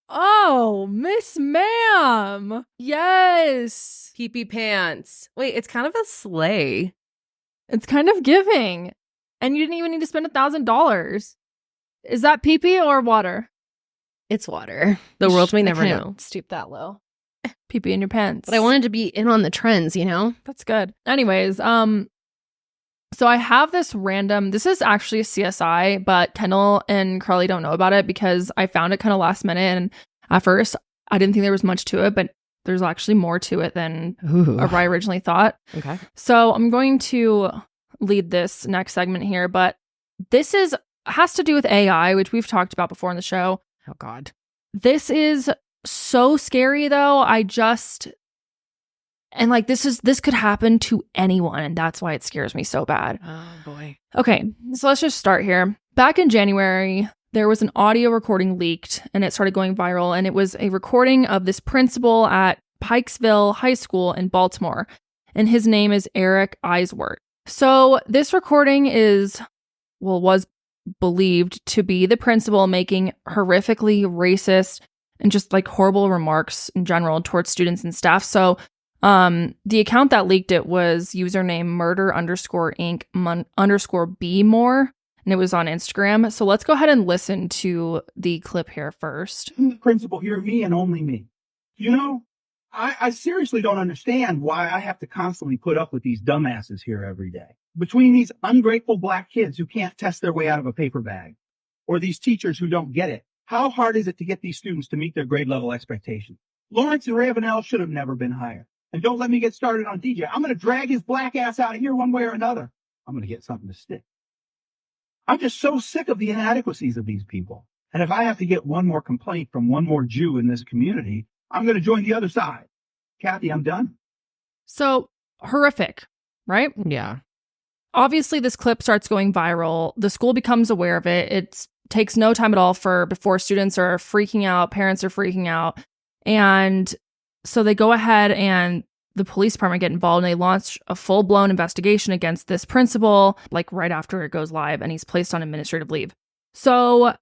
Oh, Miss Ma'am. Yes. Pee-pee pants. Wait, it's kind of a sleigh. It's kind of giving. And you didn't even need to spend $1,000. Is that pee-pee or water? It's water. The world may never I can't know. stoop that low. Pee-pee in your pants. But I wanted to be in on the trends, That's good. Anyways, so I have this is actually a CSI, but Kendall and Karelly don't know about it because I found it kind of last minute. And at first, I didn't think there was much to it, but there's actually more to it than I originally thought. Okay. So I'm going to lead this next segment here, but this has to do with AI, which we've talked about before in the show. Oh, God. This is so scary, though. This could happen to anyone, and that's why it scares me so bad. Oh, boy. Okay, so let's just start here. Back in January, there was an audio recording leaked, and it started going viral, and it was a recording of this principal at Pikesville High School in Baltimore, and his name is Eric Eiswert. So this recording was believed to be the principal making horrifically racist and just like horrible remarks in general towards students and staff. So the account that leaked it was username murder_inc_b_more, and it was on Instagram. So let's go ahead and listen to the clip here first. I'm the principal here, me and only me. I seriously don't understand why I have to constantly put up with these dumbasses here every day. Between these ungrateful black kids who can't test their way out of a paper bag, or these teachers who don't get it, how hard is it to get these students to meet their grade level expectations? Lawrence and Ravenel should have never been hired. And don't let me get started on DJ. I'm going to drag his black ass out of here one way or another. I'm going to get something to stick. I'm just so sick of the inadequacies of these people. And if I have to get one more complaint from one more Jew in this community, I'm going to join the other side. Kathy, I'm done. So horrific, right? Yeah. Obviously, this clip starts going viral. The school becomes aware of it. It takes no time at all before students are freaking out, parents are freaking out. And so they go ahead and the police department get involved and they launch a full-blown investigation against this principal, like right after it goes live, and he's placed on administrative leave. So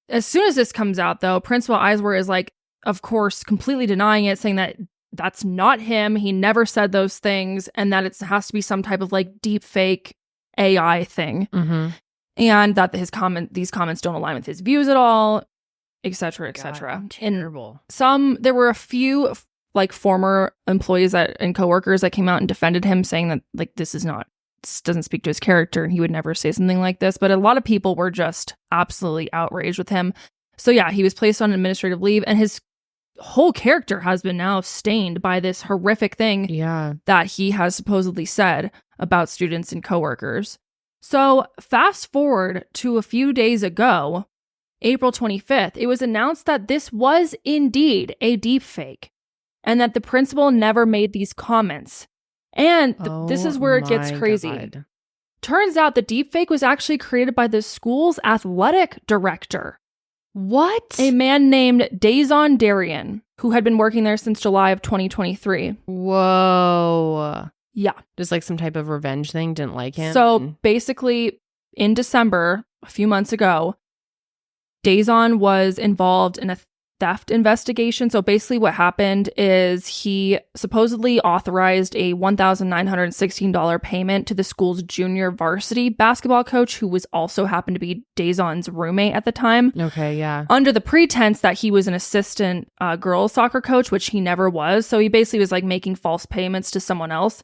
as soon as this comes out, though, Principal Eisworth is like, of course, completely denying it, saying that that's not him. He never said those things, and that it has to be some type of like deep fake AI thing. Mm-hmm. And that these comments don't align with his views at all, et cetera, et cetera. Terrible. There were a few like former employees and coworkers that came out and defended him, saying that like this doesn't speak to his character and he would never say something like this. But a lot of people were just absolutely outraged with him. So yeah, he was placed on administrative leave, and his whole character has been now stained by this horrific thing that he has supposedly said about students and coworkers. So fast forward to a few days ago, April 25th, it was announced that this was indeed a deep fake and that the principal never made these comments. And this is where it gets crazy. God. Turns out the deepfake was actually created by the school's athletic director. What? A man named Dazon Darian, who had been working there since July of 2023. Whoa. Yeah. Just like some type of revenge thing, didn't like him. So basically, in December, a few months ago, Dazon was involved in a theft investigation. So basically what happened is he supposedly authorized a $1,916 payment to the school's junior varsity basketball coach, who was also happened to be Dazon's roommate at the time. Okay, yeah. Under the pretense that he was an assistant girls soccer coach, which he never was. So he basically was like making false payments to someone else.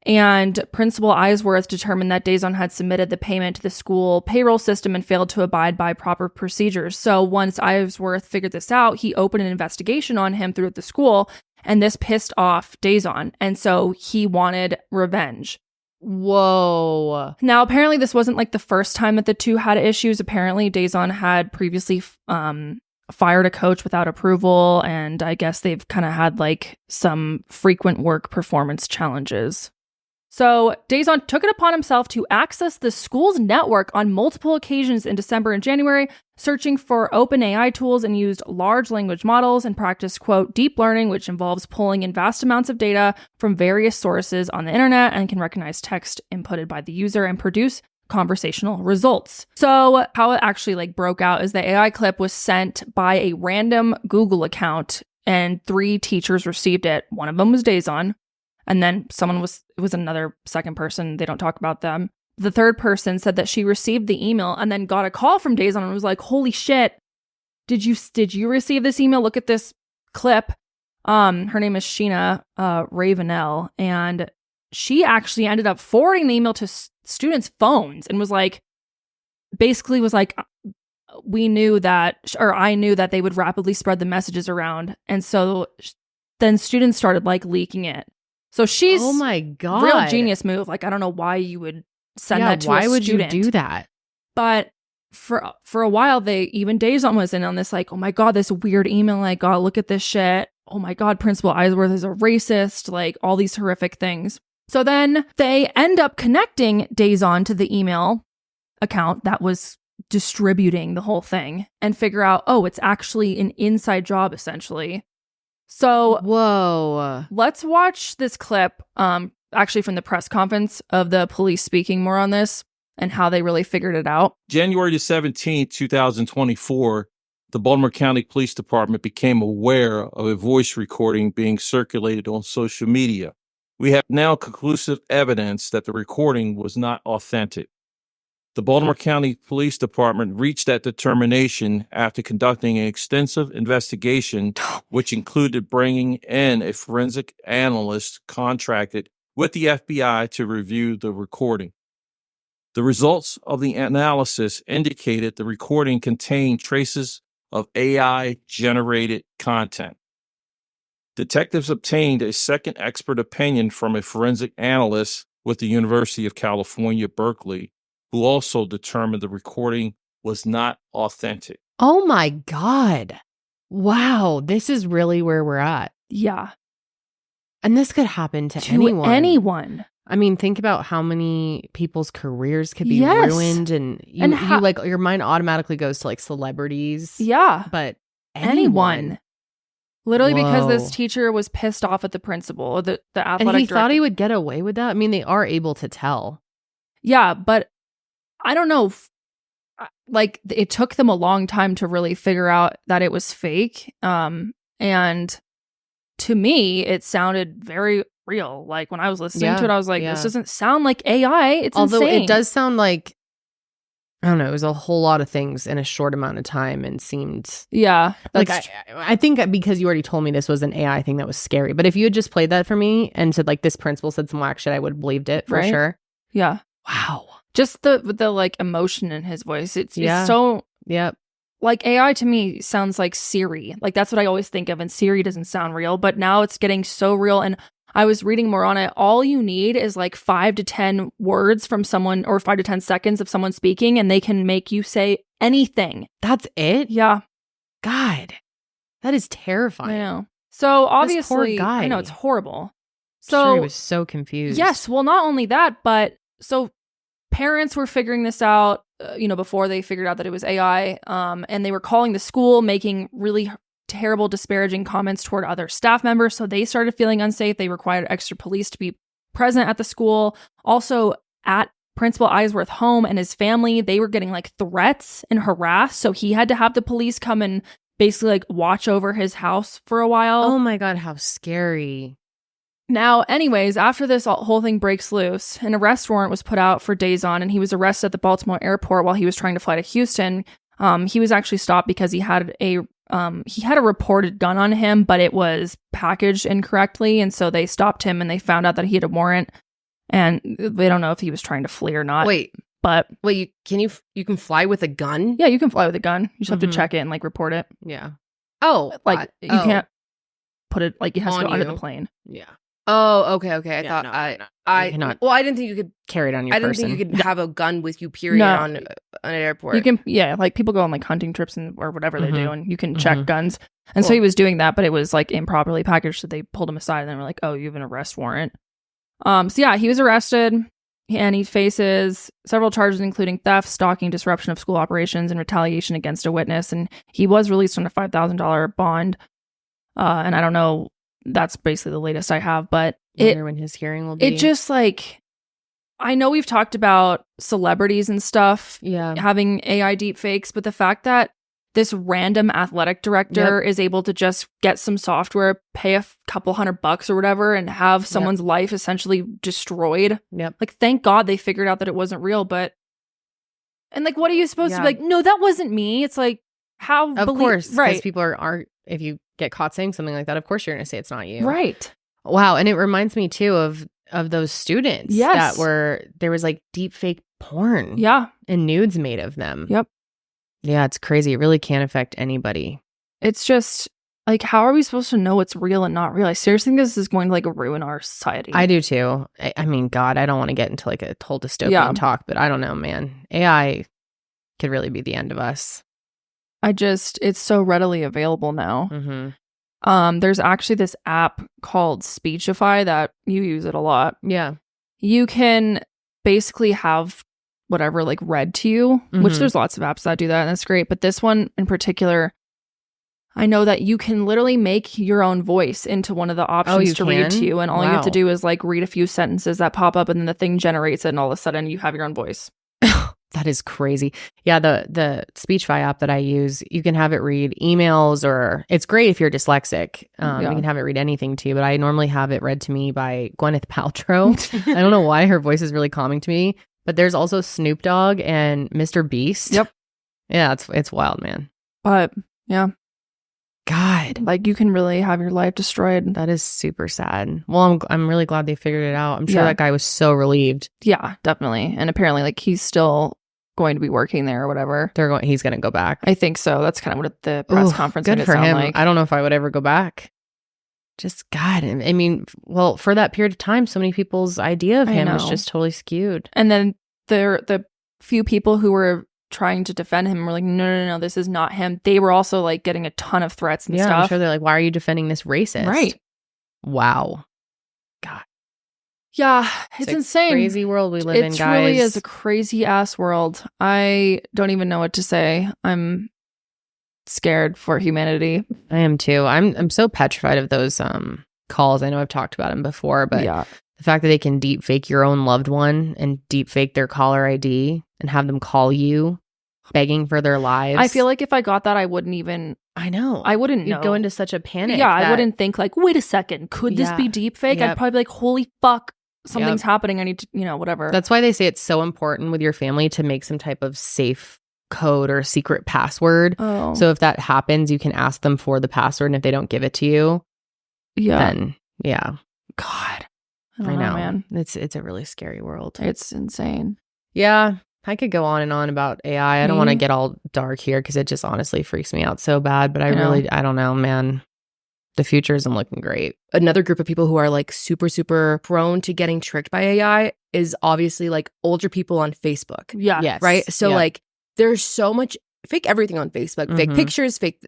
And Principal Eisworth determined that Dazon had submitted the payment to the school payroll system and failed to abide by proper procedures. So once Eisworth figured this out, he opened an investigation on him throughout the school, and this pissed off Dazon. And so he wanted revenge. Whoa. Now, apparently this wasn't like the first time that the two had issues. Apparently Dazon had previously fired a coach without approval, and I guess they've kind of had like some frequent work performance challenges. So Dazon took it upon himself to access the school's network on multiple occasions in December and January, searching for open AI tools, and used large language models and practiced, quote, deep learning, which involves pulling in vast amounts of data from various sources on the internet and can recognize text inputted by the user and produce conversational results. So how it actually like broke out is the AI clip was sent by a random Google account, and 3 teachers received it. One of them was Dazon. And then it was another second person. They don't talk about them. The third person said that she received the email and then got a call from Dazon and was like, holy shit, did you receive this email? Look at this clip. Her name is Sheena Ravenel, and she actually ended up forwarding the email to students' phones and was like, I knew that they would rapidly spread the messages around. And so then students started like leaking it. So she's, oh my God, real genius move. Like, I don't know why you would send that to a student. Why would you do that? But for a while, even Dazon was in on this, like, oh my God, this weird email I got. Look at this shit. Oh my God, Principal Eisworth is a racist. Like, all these horrific things. So then they end up connecting Dazon to the email account that was distributing the whole thing and figure out, oh, it's actually an inside job, essentially. So, whoa, let's watch this clip, actually from the press conference of the police speaking more on this and how they really figured it out. January the 17th, 2024, the Baltimore County Police Department became aware of a voice recording being circulated on social media. We have now conclusive evidence that the recording was not authentic. The Baltimore County Police Department reached that determination after conducting an extensive investigation, which included bringing in a forensic analyst contracted with the FBI to review the recording. The results of the analysis indicated the recording contained traces of AI-generated content. Detectives obtained a second expert opinion from a forensic analyst with the University of California, Berkeley, who also determined the recording was not authentic. Oh my God. Wow. This is really where we're at. Yeah. And this could happen to anyone. Anyone. I mean, think about how many people's careers could be Yes. ruined, and you like your mind automatically goes to like celebrities. Yeah. But Anyone. Literally because Whoa. this teacher was pissed off at the principal or the athletic And he director. thought he would get away with that. I mean, they are able to tell. Yeah, but I don't know. Like, it took them a long time to really figure out that it was fake. And to me, it sounded very real. Like, when I was listening to it, I was like, this doesn't sound like AI. It's Although insane. it does sound like, I don't know, it was a whole lot of things in a short amount of time and seemed... Yeah. Like, I think because you already told me this was an AI thing that was scary. But if you had just played that for me and said, like, this principal said some whack shit, I would have believed it for sure. Yeah. Wow. Just the like emotion in his voice. It's so... Yep. Like, AI to me sounds like Siri. Like, that's what I always think of. And Siri doesn't sound real. But now it's getting so real. And I was reading more on it. All you need is like 5 to 10 words from someone or 5 to 10 seconds of someone speaking, and they can make you say anything. That's it? Yeah. God. That is terrifying. I know. So obviously, poor guy. I know it's horrible. So So he was so confused. yes, well, not only that, but so parents were figuring this out, before they figured out that it was AI, and they were calling the school, making really terrible, disparaging comments toward other staff members. So they started feeling unsafe. They required extra police to be present at the school. Also, at Principal Eisworth's home and his family, they were getting like threats and harassed. So he had to have the police come and basically like watch over his house for a while. Oh my God, how scary. Now, anyways, after this whole thing breaks loose, an arrest warrant was put out for Dazon, and he was arrested at the Baltimore airport while he was trying to fly to Houston. He was actually stopped because he had a reported gun on him, but it was packaged incorrectly, and so they stopped him and they found out that he had a warrant, and they don't know if he was trying to flee or not. Wait, you can fly with a gun? Yeah, you can fly with a gun. You just have to check it and like report it. Yeah. Oh, Like you can't put it like it has to On go under you. the plane. Yeah. Oh, okay. I Yeah, thought no. I You cannot well, I didn't think you could. carry it on your I didn't person. think you could have a gun with you. Period. No. On an airport. You can, like people go on like hunting trips or whatever they do, and you can check Mhm. guns. And so Cool. he was doing that, but it was like improperly packaged. So they pulled him aside and they were like, "Oh, you have an arrest warrant." So yeah, he was arrested, and he faces several charges, including theft, stalking, disruption of school operations, and retaliation against a witness. And he was released on a $5,000 bond. And I don't know. That's basically the latest I have, but I wonder when his hearing will be. it just like, I know we've talked about celebrities and stuff yeah. having AI deepfakes, but the fact that this random athletic director is able to just get some software, pay a couple $100 or whatever, and have someone's life essentially destroyed. Yep. Like, thank God they figured out that it wasn't real, and like, what are you supposed to be Yeah. like? No, that wasn't me. It's like, how? Of course. Because right? people are, if you get caught saying something like that, of course you're going to say it's not you. Right. Wow. And it reminds me too of those students Yes. there was like deep fake porn. Yeah. And nudes made of them. Yep. Yeah, it's crazy. It really can affect anybody. It's just like, how are we supposed to know what's real and not real? I seriously think this is going to like ruin our society. I do too. I mean, God, I don't want to get into like a whole dystopian talk, but I don't know, man. AI could really be the end of us. It's so readily available now. Mm-hmm. There's actually this app called Speechify that you use it a lot. Yeah. You can basically have whatever like read to you, which Mhm. there's lots of apps that do that, and that's great. But this one in particular, I know that you can literally make your own voice into one of the options you to read to can? you, and all you have to Wow. do is like read a few sentences that pop up, and then the thing generates it, and all of a sudden you have your own voice. That is crazy. Yeah, the Speechify app that I use, you can have it read emails, or it's great if you're dyslexic. You can have it read anything too, but I normally have it read to me by Gwyneth Paltrow. I don't know why her voice is really calming to me, But there's also Snoop Dogg and Mr. Beast. Yep. Yeah, it's wild, man. But yeah, God, like you can really have your life destroyed. that is super sad. Well, I'm really glad they figured it out. I'm sure that guy was so relieved. Yeah, definitely. And apparently, like he's still going to be working there or whatever. He's going to go back. I think so. That's kind of what the press conference good made it for sound him. like. I don't know if I would ever go back. Just God, I mean, well, for that period of time, so many people's idea of him was just totally skewed. And then the few people who were trying to defend him were like, no, this is not him. They were also like getting a ton of threats and stuff. I'm sure they're like, why are you defending this racist? Right. Wow. God. Yeah, it's insane. Crazy world we live in, guys. It really is a crazy ass world. I don't even know what to say. I'm scared for humanity. I am too. I'm so petrified of those calls. I know I've talked about them before, but the fact that they can deep fake your own loved one and deep fake their caller ID and have them call you begging for their lives. I feel like if I got that, I wouldn't even. I know. I wouldn't You'd know. go into such a panic. Yeah, I wouldn't think like, wait a second, could this be deep fake? Yep. I'd probably be like, holy fuck, something's happening. I need to, whatever. That's why they say it's so important with your family to make some type of safe code or secret password. Oh. So if that happens, you can ask them for the password, and if they don't give it to you, then God, I know, man. It's a really scary world. It's insane. Yeah, I could go on and on about AI. I don't want to get all dark here because it just honestly freaks me out so bad. But I don't know, man. The future isn't looking great. Another group of people who are like super, super prone to getting tricked by AI is obviously like older people on Facebook. Yeah. Yes. Right. So like there's so much fake everything on Facebook, fake pictures, fake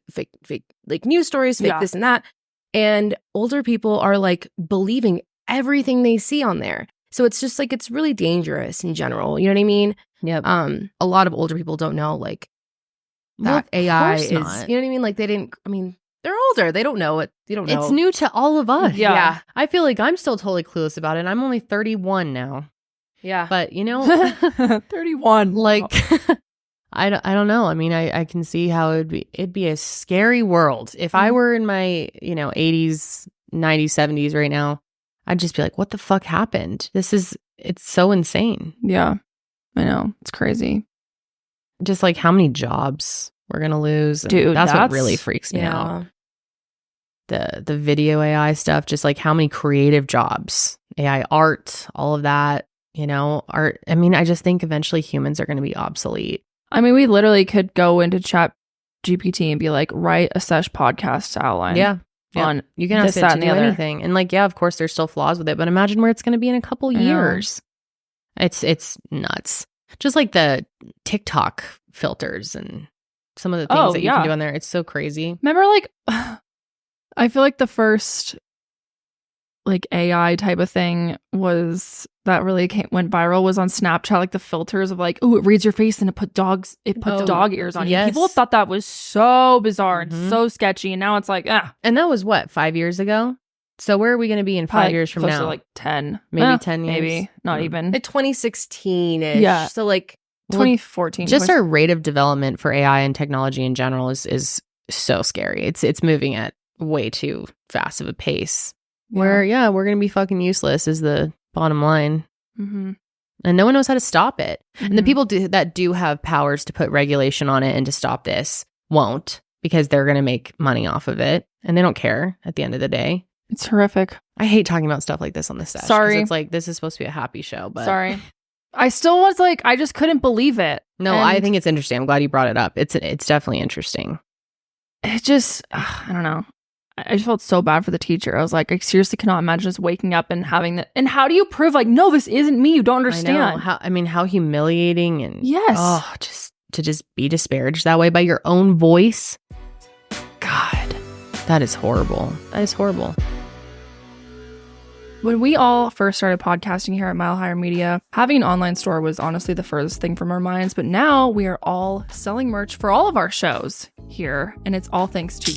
like news stories, fake this and that. And older people are like believing everything they see on there. So it's just like, it's really dangerous in general. You know what I mean? Yep. A lot of older people don't know like that AI is, you know what I mean? Like they're older. They don't know it. They don't know. It's new to all of us. Yeah. I feel like I'm still totally clueless about it. I'm only 31 now. Yeah. But 31. Like, I don't know. I mean, I can see how it'd be a scary world. If I were in my, 80s, 90s, 70s right now, I'd just be like, what the fuck happened? It's so insane. Yeah. I know. It's crazy. Just like how many jobs we're going to lose. Dude, that's what really freaks me out. The video AI stuff, just like how many creative jobs, AI art, all of that, art. I mean, I just think eventually humans are going to be obsolete. I mean, we literally could go into Chat GPT and be like, write a Sesh podcast outline. Yeah. On you can ask it to do anything. And like, of course there's still flaws with it, but imagine where it's going to be in a couple years. It's nuts. Just like the TikTok filters and some of the things that you can do on there. It's so crazy. Remember, like, I feel like the first like AI type of thing was that really went viral was on Snapchat, like the filters of like, oh, it reads your face and it puts dog ears on you. People thought that was so bizarre and so sketchy, and now it's like, And that was what, 5 years ago? So where are we going to be in 5 years from close now? To like 10, maybe 10 years, maybe not even. At 2016-ish. Yeah. So like 2014. Just our rate of development for AI and technology in general is so scary. It's moving at way too fast of a pace. Where we're going to be fucking useless is the bottom line. Mm-hmm. And no one knows how to stop it. Mm-hmm. And the people that do have powers to put regulation on it and to stop this won't, because they're going to make money off of it. And they don't care at the end of the day. It's horrific. I hate talking about stuff like this on the set. Sorry. It's like, this is supposed to be a happy show. But sorry. I still was like, I just couldn't believe it. No, I think it's interesting. I'm glad you brought it up. It's definitely interesting. It just, I don't know. I just felt so bad for the teacher. I was like, I seriously cannot imagine just waking up and having that. And how do you prove like, no, this isn't me? You don't understand. How humiliating and yes, just to be disparaged that way by your own voice. God, that is horrible. That is horrible. When we all first started podcasting here at Mile Higher Media, having an online store was honestly the furthest thing from our minds. But now we are all selling merch for all of our shows here, and it's all thanks to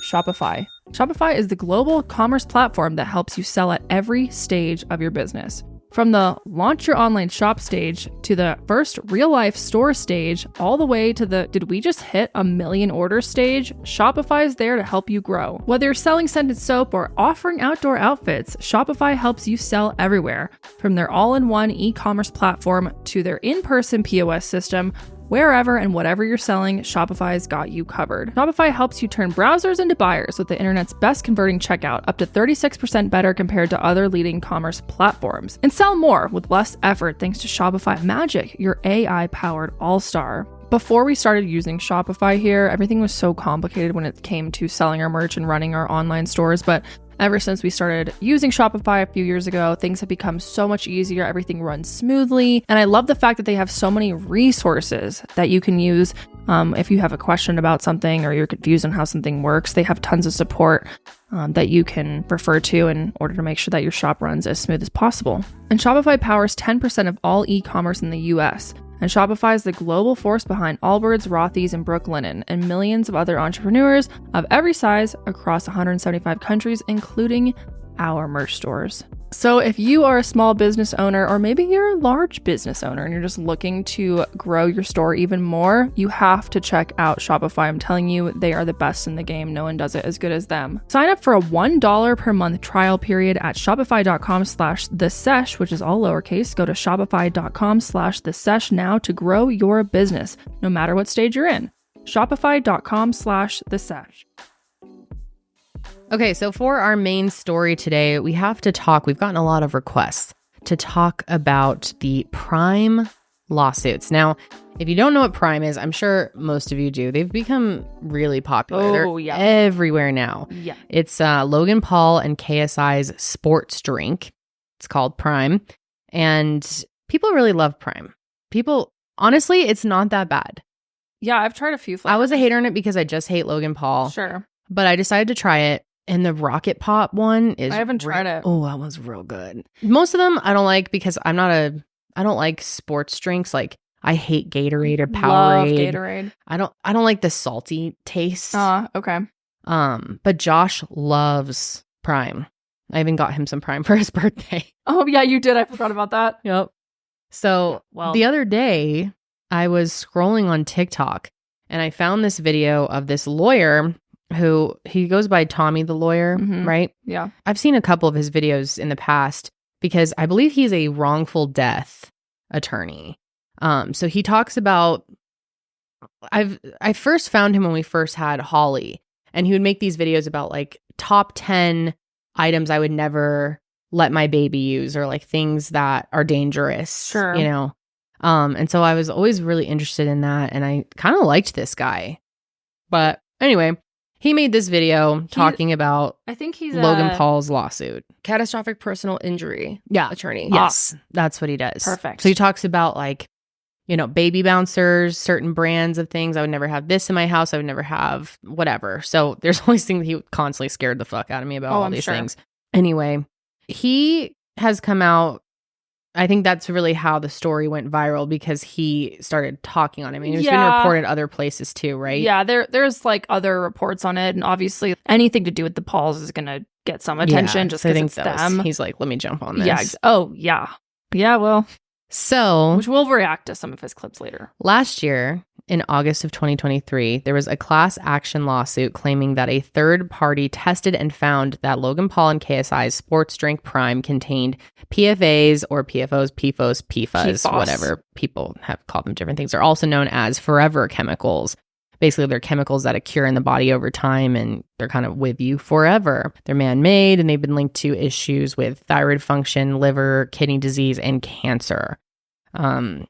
Shopify. Shopify is the global commerce platform that helps you sell at every stage of your business. From the launch your online shop stage to the first real life store stage, all the way to the did we just hit 1 million orders stage, Shopify is there to help you grow. Whether you're selling scented soap or offering outdoor outfits, Shopify helps you sell everywhere. From their all-in-one e-commerce platform to their in-person POS system, wherever and whatever you're selling, Shopify's got you covered. Shopify helps you turn browsers into buyers with the internet's best converting checkout, up to 36% better compared to other leading commerce platforms. And sell more with less effort thanks to Shopify Magic, your AI-powered all-star. Before we started using Shopify here, everything was so complicated when it came to selling our merch and running our online stores, but ever since we started using Shopify a few years ago, things have become so much easier. Everything runs smoothly. And I love the fact that they have so many resources that you can use if you have a question about something or you're confused on how something works. They have tons of support that you can refer to in order to make sure that your shop runs as smooth as possible. And Shopify powers 10% of all e-commerce in the US. And Shopify is the global force behind Allbirds, Rothy's, and Brooklinen, and millions of other entrepreneurs of every size across 175 countries, including our merch stores. So if you are a small business owner, or maybe you're a large business owner and you're just looking to grow your store even more, you have to check out Shopify. I'm telling you, they are the best in the game. No one does it as good as them. Sign up for a $1 per month trial period at shopify.com/thesesh, which is all lowercase. Go to shopify.com/thesesh now to grow your business, no matter what stage you're in. Shopify.com/thesesh. Okay, so for our main story today, we have to talk. We've gotten a lot of requests to talk about the Prime lawsuits. Now, if you don't know what Prime is, I'm sure most of you do. They've become really popular. They're everywhere now. Yeah. It's Logan Paul and KSI's sports drink. It's called Prime. And people really love Prime. Honestly, it's not that bad. Yeah, I've tried a few flavors. I was a hater on it because I just hate Logan Paul. Sure. But I decided to try it. And the Rocket Pop one is... I haven't tried it. Oh, that one's real good. Most of them I don't like because I don't like sports drinks. Like, I hate Gatorade or Powerade. Love Gatorade. I don't like the salty taste. Okay. But Josh loves Prime. I even got him some Prime for his birthday. Oh, yeah, you did. I forgot about that. Yep. So, the other day, I was scrolling on TikTok and I found this video of this lawyer who he goes by Tommy the lawyer, right? Yeah. I've seen a couple of his videos in the past because I believe he's a wrongful death attorney. So he talks about, I first found him when we first had Holly, and he would make these videos about like top 10 items I would never let my baby use, or like things that are dangerous, you know? And so I was always really interested in that, and I kind of liked this guy. But anyway, he made this video talking about, I think he's Logan Paul's lawsuit. Catastrophic personal injury attorney. Yes, that's what he does. Perfect. So he talks about like, you know, baby bouncers, certain brands of things. I would never have this in my house. I would never have whatever. So there's always things that he constantly scared the fuck out of me about all these things. Anyway, he has come out. I think that's really how the story went viral, because he started talking on it. I mean, it's been reported other places too, right? Yeah, there's like other reports on it. And obviously anything to do with the Pauls is going to get some attention just because it's them. He's like, let me jump on this. Yeah. Oh, yeah. Yeah, well. So. Which we'll react to some of his clips later. Last year, in August of 2023, there was a class action lawsuit claiming that a third party tested and found that Logan Paul and KSI's sports drink Prime contained PFAs or PFOs, PFAS, whatever. People have called them different things. They're also known as forever chemicals. Basically, they're chemicals that accrue in the body over time, and they're kind of with you forever. They're man-made, and they've been linked to issues with thyroid function, liver, kidney disease, and cancer.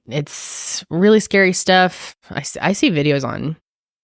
It's really scary stuff. I see videos on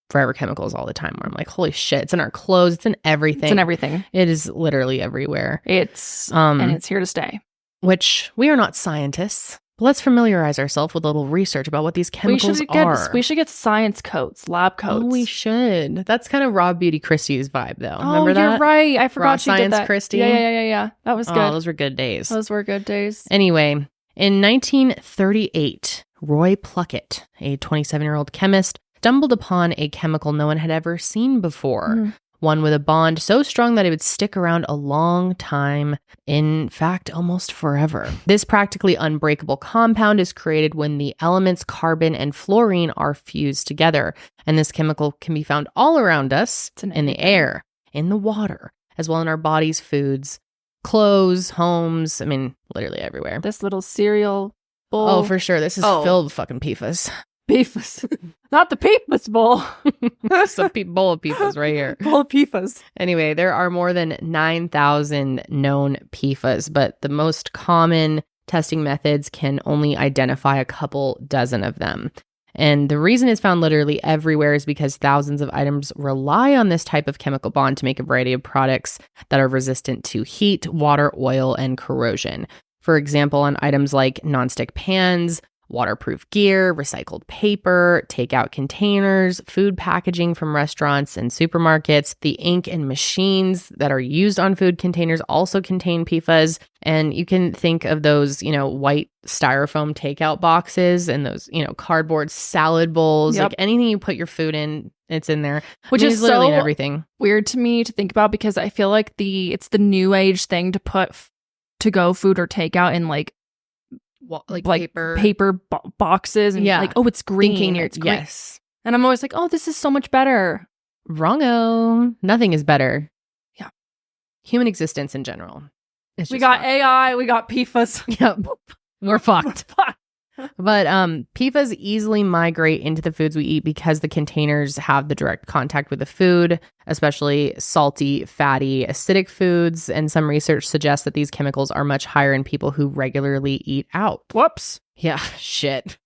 forever chemicals all the time where I'm like, holy shit, it's in our clothes, it's in everything. It's in everything. It is literally everywhere. It's and it's here to stay. Which we are not scientists. But let's familiarize ourselves with a little research about what these chemicals are. We should get science coats, lab coats. Oh, we should. That's kind of Raw Beauty Christie's vibe, though. Remember that? You're right. I forgot she Science did that. Christie. Yeah. That was good. Oh, those were good days. Those were good days. Anyway, in 1938, Roy Pluckett, a 27-year-old chemist, stumbled upon a chemical no one had ever seen before. one with a bond so strong that it would stick around a long time, in fact, almost forever. This practically unbreakable compound is created when the elements carbon and fluorine are fused together, and this chemical can be found all around us, in the air, in the water, as well in our bodies, foods, clothes, homes, I mean, literally everywhere. This little cereal bowl. Oh, for sure. This is filled with fucking PFAS. PFAS. Not the PFAS bowl. It's a bowl of PFAS right here. Bowl of PFAS. Anyway, there are more than 9,000 known PFAS, but the most common testing methods can only identify a couple dozen of them. And the reason it's found literally everywhere is because thousands of items rely on this type of chemical bond to make a variety of products that are resistant to heat, water, oil, and corrosion. For example, on items like nonstick pans, waterproof gear, recycled paper, takeout containers, food packaging from restaurants and supermarkets. The ink and machines that are used on food containers also contain PFAS. And you can think of those, white styrofoam takeout boxes and those, cardboard salad bowls, like anything you put your food in, it's in there. Which is literally so everything. Weird to me to think about because I feel like it's the new age thing to put to-go food or takeout in like paper boxes and it's green. It's green. Yes. And I'm always like, oh, this is so much better. Wrongo. Nothing is better. Yeah. Human existence in general. We got fucked. AI, we got PFAS. Yep. We're fucked. But PFAS easily migrate into the foods we eat because the containers have the direct contact with the food, especially salty, fatty, acidic foods. And some research suggests that these chemicals are much higher in people who regularly eat out. Whoops. Yeah, shit.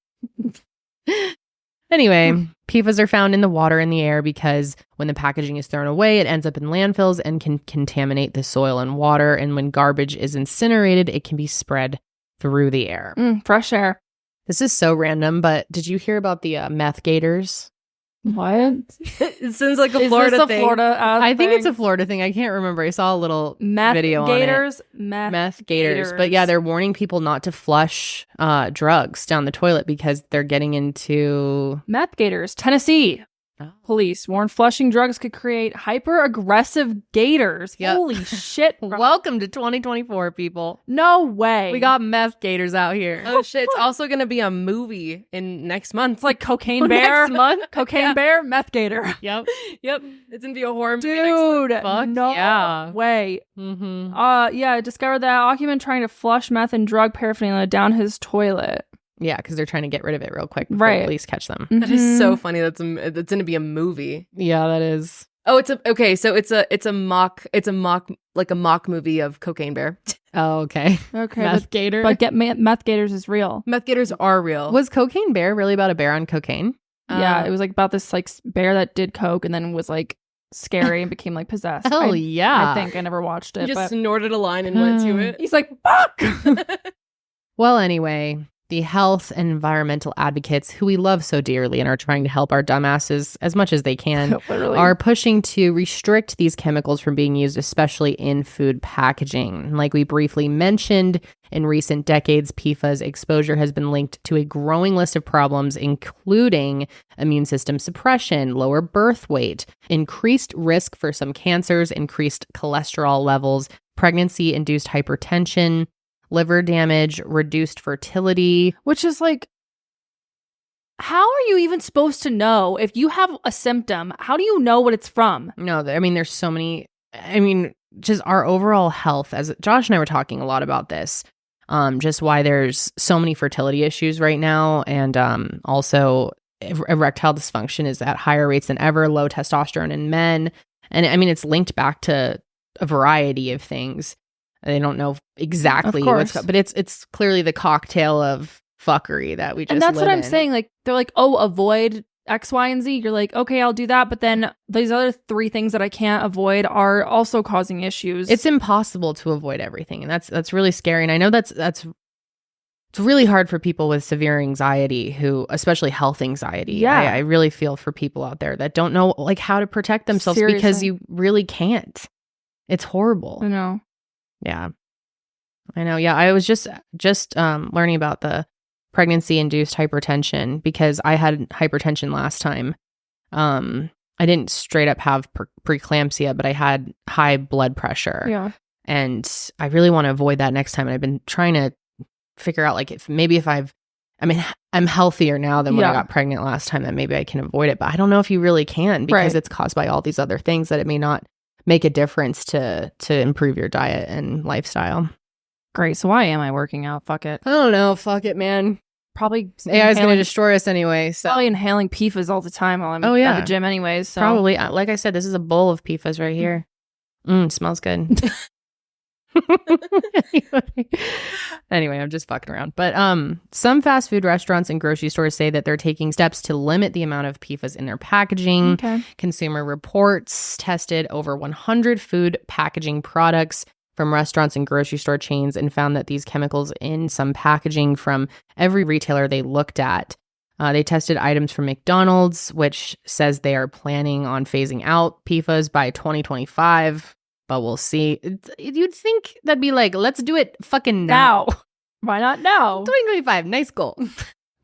Anyway, PFAS are found in the water and the air because when the packaging is thrown away, it ends up in landfills and can contaminate the soil and water. And when garbage is incinerated, it can be spread through the air. Fresh air. This is so random, but did you hear about the meth gators? What? It sounds like a Florida thing. I think it's a Florida thing. I can't remember. I saw a little video on it. Meth gators. But yeah, they're warning people not to flush drugs down the toilet because they're getting into... Meth gators. Tennessee. Police warn flushing drugs could create hyper-aggressive gators. Yep. Holy shit. Welcome to 2024, people. No way. We got meth gators out here. Oh shit, it's also going to be a movie in next month. It's like Cocaine Bear. Next month? Cocaine Bear, Meth Gator. Yep. Yep. It's going to be a horror movie Dude, next month. no way. Mm-hmm. Discovered that occupant trying to flush meth and drug paraphernalia down his toilet. Yeah, because they're trying to get rid of it real quick before police catch them. That is so funny. That's going to be a movie. Yeah, that is. Oh, it's a mock movie of Cocaine Bear. Oh, okay. Okay. Meth gator. But Meth Gators is real. Meth gators are real. Was Cocaine Bear really about a bear on cocaine? Yeah, it was like about this like bear that did coke and then was like scary and became like possessed. Hell yeah. I think I never watched it. He just snorted a line and went to it. He's like, fuck! Well, anyway, the health and environmental advocates who we love so dearly and are trying to help our dumbasses as much as they can are pushing to restrict these chemicals from being used, especially in food packaging. Like we briefly mentioned, in recent decades, PFAS exposure has been linked to a growing list of problems, including immune system suppression, lower birth weight, increased risk for some cancers, increased cholesterol levels, pregnancy-induced hypertension, liver damage, reduced fertility. Which is like, how are you even supposed to know if you have a symptom? How do you know what it's from? No, I mean, there's so many. I mean, just our overall health, as Josh and I were talking a lot about this, just why there's so many fertility issues right now. And also erectile dysfunction is at higher rates than ever, low testosterone in men. And I mean, it's linked back to a variety of things. They don't know exactly what's, but it's clearly the cocktail of fuckery that we just. And that's live what I'm in. saying. Like they're like, oh, avoid X, Y, and Z. You're like, okay, I'll do that. But then these other 3 things that I can't avoid are also causing issues. It's impossible to avoid everything, and that's really scary. And I know that's it's really hard for people with severe anxiety, who especially health anxiety. Yeah, I really feel for people out there that don't know like how to protect themselves. Seriously. Because you really can't. It's horrible. I know. Yeah, I know. Yeah, I was just learning about the pregnancy-induced hypertension because I had hypertension last time. I didn't straight up have preeclampsia, but I had high blood pressure. Yeah. And I really want to avoid that next time. And I've been trying to figure out like if I'm healthier now than when I got pregnant last time, that maybe I can avoid it. But I don't know if you really can, because it's caused by all these other things that it may not make a difference to improve your diet and lifestyle. Great. So why am I working out? Fuck it. I don't know. Fuck it, man. Probably AI is going to destroy us anyway. So. Probably inhaling PFAS all the time while I'm at the gym anyways. So. Probably. Like I said, this is a bowl of PFAS right here. Smells good. Anyway, I'm just fucking around. But some fast food restaurants and grocery stores say that they're taking steps to limit the amount of PFAS in their packaging. Okay. Consumer Reports tested over 100 food packaging products from restaurants and grocery store chains and found that these chemicals in some packaging from every retailer they looked at. They tested items from McDonald's, which says they are planning on phasing out PFAS by 2025. But we'll see. You'd think that'd be like, let's do it fucking now. Why not now? 2025, nice goal.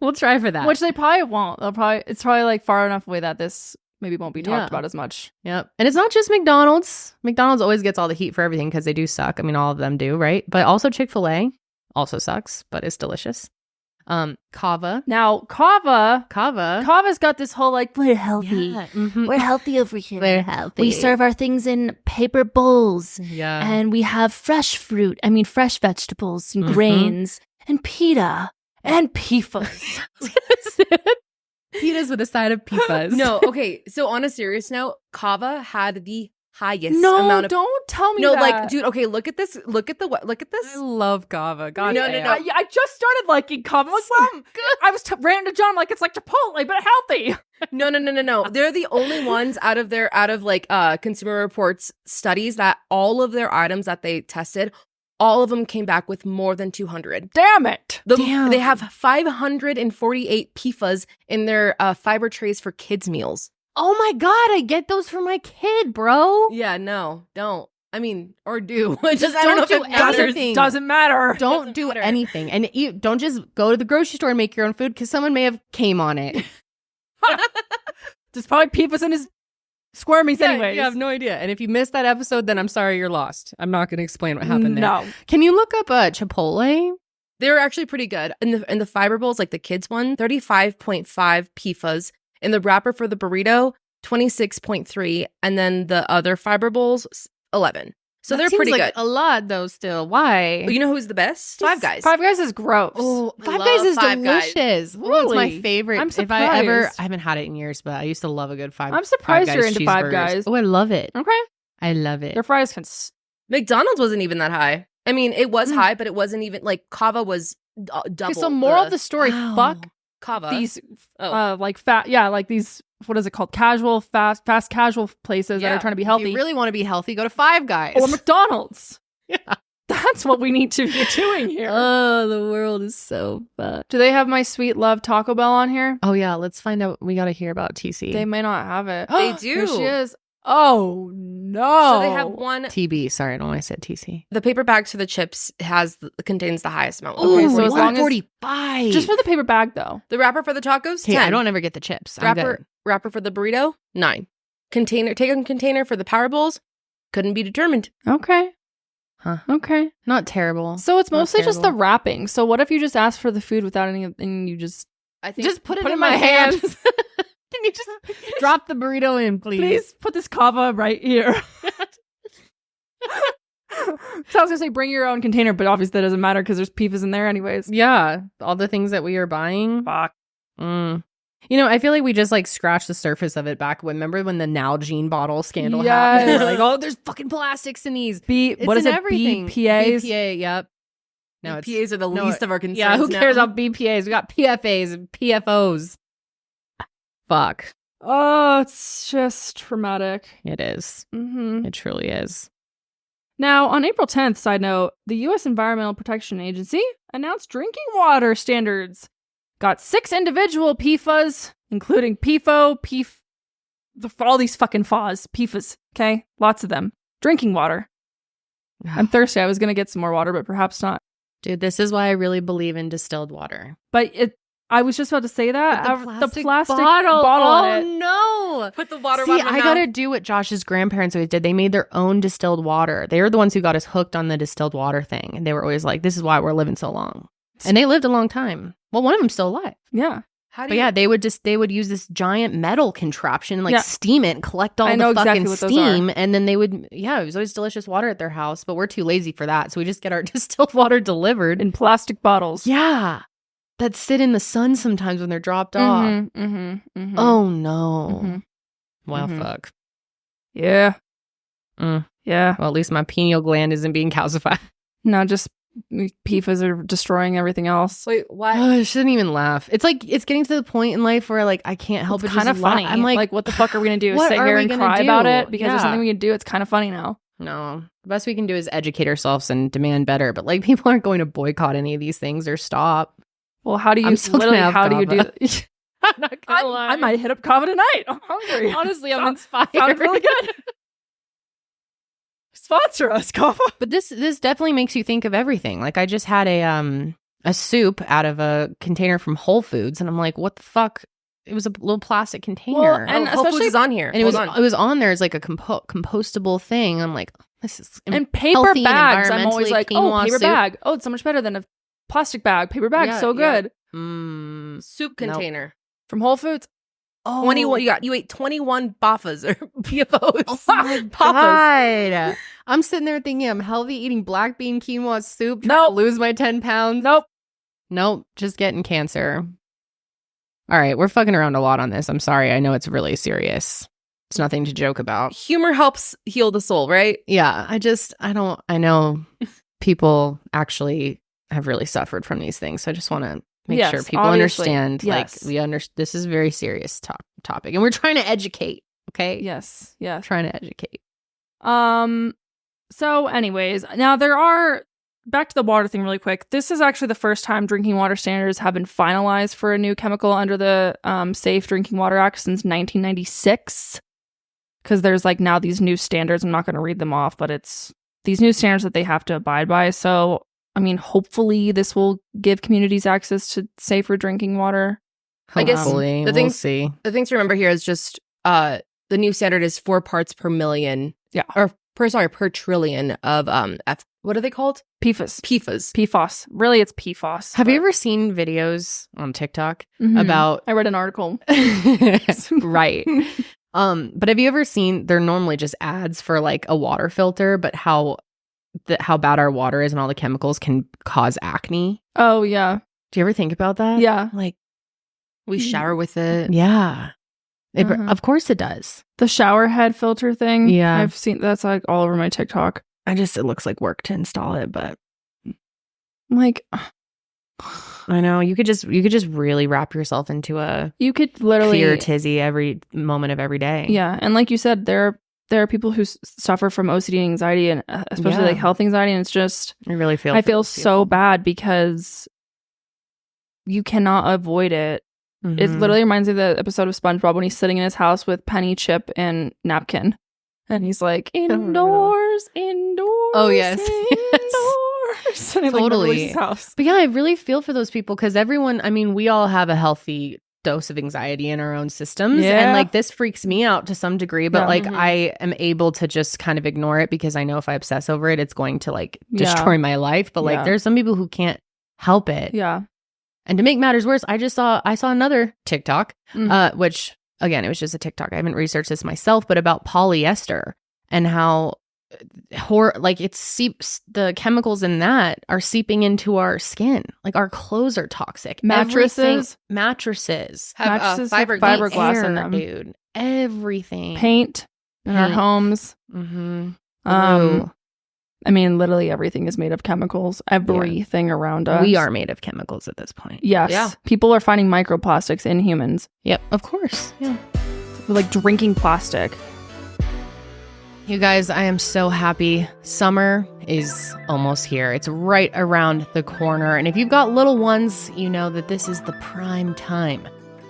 We'll try for that. Which they probably won't. It's probably like far enough away that this maybe won't be talked about as much. Yep. And it's not just McDonald's. McDonald's always gets all the heat for everything because they do suck. I mean, all of them do, right? But also Chick-fil-A also sucks, but it's delicious. Kava. Now, Kava's got this whole like, we're healthy. Yeah. Mm-hmm. We're healthy over here. We're healthy. We serve our things in paper bowls. Yeah. And we have fresh vegetables and grains and pita and PFAS. Pitas with a side of PFAS. No, okay. So on a serious note, Kava had the highest amount of. Don't tell me no, that. like, dude. Okay, look at this. Look at this. I love Kava. God, No. I just started liking Kava. I'm like, well, I was ran to John. I'm like, it's like Chipotle, but healthy. No. They're the only ones out of like Consumer Reports studies that all of their items that they tested, all of them came back with more than 200. Damn it. They have 548 PFAS in their fiber trays for kids' meals. Oh my God, I get those for my kid, bro. Yeah, no, don't. I mean, or do. Just don't do anything. Doesn't matter. Don't do anything. And you don't just go to the grocery store and make your own food because someone may have came on it. There's probably PFAS in his squirmies anyways. You have no idea. And if you missed that episode, then I'm sorry, you're lost. I'm not going to explain what happened there. No. Can you look up Chipotle? They were actually pretty good. In the fiber bowls, like the kids one, 35.5 PFAS. In the wrapper for the burrito, 26.3. And then the other fiber bowls, 11. So they're pretty good. A lot though still. Why? You know who's the best? Five Guys. Five Guys is gross. Oh, I Five love Guys is Five Guys. delicious. Really? It's my favorite. I'm If I surprised. haven't had it in years, but I used to love a good I'm surprised you're into Five cheeseburgers. Guys. Oh, I love it. Okay. I love it. Their fries can McDonald's wasn't even that high. I mean, it was high, but it wasn't even like Kava was double. So moral of the story, Wow. fuck Kava. these like fat like these, what is it called, fast casual places that are trying to be healthy. If you really want to be healthy, go to Five Guys. Or McDonald's. Yeah. That's what we need to be doing here. Oh, the world is so fun. Do they have my sweet love Taco Bell on here? Oh yeah, let's find out. We got to hear about TC. They may not have it. They do. Here she is. Oh no. So they have one. TB. Sorry, I don't know why I said TC. The paper bags for the chips contains the highest amount. Okay, so as long as 145. just for the paper bag though. The wrapper for the tacos, Hey, 10. I don't ever get the chips. I'm good. Wrapper for the burrito, 9. Container for the power bowls, couldn't be determined. Okay. Huh. Okay. Not terrible. So it's Not mostly just the terrible. wrapping. So what if you just ask for the food without any and you just I think Just put it put in my hands. Can you just Drop the burrito in, please put this Kava right here? So I was gonna say bring your own container, but obviously that doesn't matter because there's PFAS in there anyways. Yeah, all the things that we are buying. Fuck. You know, I feel like we just like scratched the surface of it back. Remember when the Nalgene bottle scandal Yes. happened? We're like, oh, there's fucking plastics in these. What is in it? everything. BPAs? BPA, yep. No, it's PAs are the least of our concerns. yeah. Who now. cares about BPAs? We got PFAs and PFOs. Fuck, Oh, it's just traumatic. it is. Mm-hmm. It truly is. Now, on April 10th, side note, the U.S. Environmental Protection Agency announced drinking water standards. Got 6 individual PFAS, including PFO, all these fucking FAS, PFAS, okay? Lots of them. Drinking water. I'm thirsty. I was going to get some more water, but perhaps not. Dude, this is why I really believe in distilled water. But I was just about to say that. But The plastic bottle. in Oh it. no! know. Put the water See, bottle in my I gotta mouth. do what Josh's grandparents always did. They made their own distilled water. They were the ones who got us hooked on the distilled water thing. And they were always like, this is why we're living so long. And they lived a long time. Well, one of them's still alive. Yeah. How do But you, yeah, they would use this giant metal contraption and like Yeah. steam it and collect all I the know fucking exactly what those steam. And then they would, it was always delicious water at their house, but we're too lazy for that. So we just get our distilled water delivered. In plastic bottles. Yeah. That sit in the sun sometimes when they're dropped off. Oh no. Mhm. Well, Mhm. fuck. Yeah. Mm. Yeah. Well, at least my pineal gland isn't being calcified. No, just PFAS are destroying everything else. wait, why? Oh, I shouldn't even laugh. It's like it's getting to the point in life where like I can't help It's but kind of just laugh. funny. I'm like, what the fuck are we gonna do? what Sit are here we and gonna cry do? about it because there's Yeah. something we can do. It's kind of funny now. no. The best we can do is educate ourselves and demand better. But like people aren't going to boycott any of these things or stop. Well, how do you I'm still literally? gonna have How do you do? kava. I'm not gonna lie. I might hit up kava tonight. I'm hungry. Honestly, I'm Sounds- inspired. Sounds really good. Sponsor us, kava. But this definitely makes you think of everything. Like I just had a soup out of a container from Whole Foods, and I'm like, what the fuck? It was a little plastic container. Well, And and Whole Foods especially- is on here. And it Hold was on. on there as like a compostable thing. I'm like, this is And paper healthy and bags. I'm always environmentally like, quinoa paper soup. bag. Oh, it's so much better than a plastic bag. Paper bag's Yeah, so yeah. good. Soup Nope. container. From Whole Foods. Oh, 21. You ate 21 baffas or PFOs. Oh my God. I'm sitting there thinking I'm healthy, eating black bean quinoa soup, trying to Nope. lose my 10 pounds. Nope, just getting cancer. All right, we're fucking around a lot on this. I'm sorry. I know it's really serious. It's nothing to joke about. Humor helps heal the soul, right? Yeah, I know people actually have really suffered from these things. So I just want to make Yes, sure people obviously. understand. Yes. Like this is a very serious topic, and we're trying to educate. Okay. Yes. Yes. Trying to educate. So anyways, now there are back to the water thing really quick. This is actually the first time drinking water standards have been finalized for a new chemical under the Safe Drinking Water Act since 1996. Because there's like now these new standards. I'm not going to read them off, but it's these new standards that they have to abide by. So, I mean, hopefully this will give communities access to safer drinking water. I guess Hopefully, the we'll things- see. The thing to remember here is just the new standard is 4 parts per million. Yeah. Or per trillion of what are they called? PFAS. PFAS. Really, it's PFAS. Have you ever seen videos on TikTok Mhm. about I read an article. right? But have you ever seen? They're normally just ads for like a water filter, but how bad our water is and all the chemicals can cause acne. Oh, yeah. Do you ever think about that? Yeah. Like, We shower with it. yeah, Mhm. of course it does. The shower head filter thing. Yeah. I've seen that's like all over my TikTok. It looks like work to install it, but I'm like, I know you could just really wrap yourself into a you could literally fear tizzy every moment of every day. Yeah, and like you said, there are people who suffer from OCD and anxiety, and especially Yeah. like health anxiety, and it's just I really feel. I for feel those so people. bad because you cannot avoid it. It Mhm. literally reminds me of the episode of SpongeBob when he's sitting in his house with Penny, Chip, and Napkin, and he's like, don't remember indoors. Oh, yes. Indoors. And he, like, Totally. never leaves his house. But yeah, I really feel for those people because everyone, I mean, we all have a healthy dose of anxiety in our own systems. Yeah. And like this freaks me out to some degree, but Yeah. like Mhm. I am able to just kind of ignore it because I know if I obsess over it, it's going to like Yeah. destroy my life. But like Yeah. there's some people who can't help it. Yeah. And to make matters worse, I saw another TikTok, Mhm. which again, it was just a TikTok. I haven't researched this myself, but about polyester and how it seeps, the chemicals in that are seeping into our skin. Like our clothes are toxic. Mattresses? Everything- mattresses, Have Mattresses have fiberglass. fiberglass in Air, them. dude. Everything. Paint in our Paint. homes. Mm-hmm. I mean, literally everything is made of chemicals. Everything around us. We are made of chemicals at this point. Yes. Yeah. People are finding microplastics in humans. Yep, of course. Yeah. We're like drinking plastic. You guys, I am so happy. Summer is almost here. It's right around the corner. And if you've got little ones, you know that this is the prime time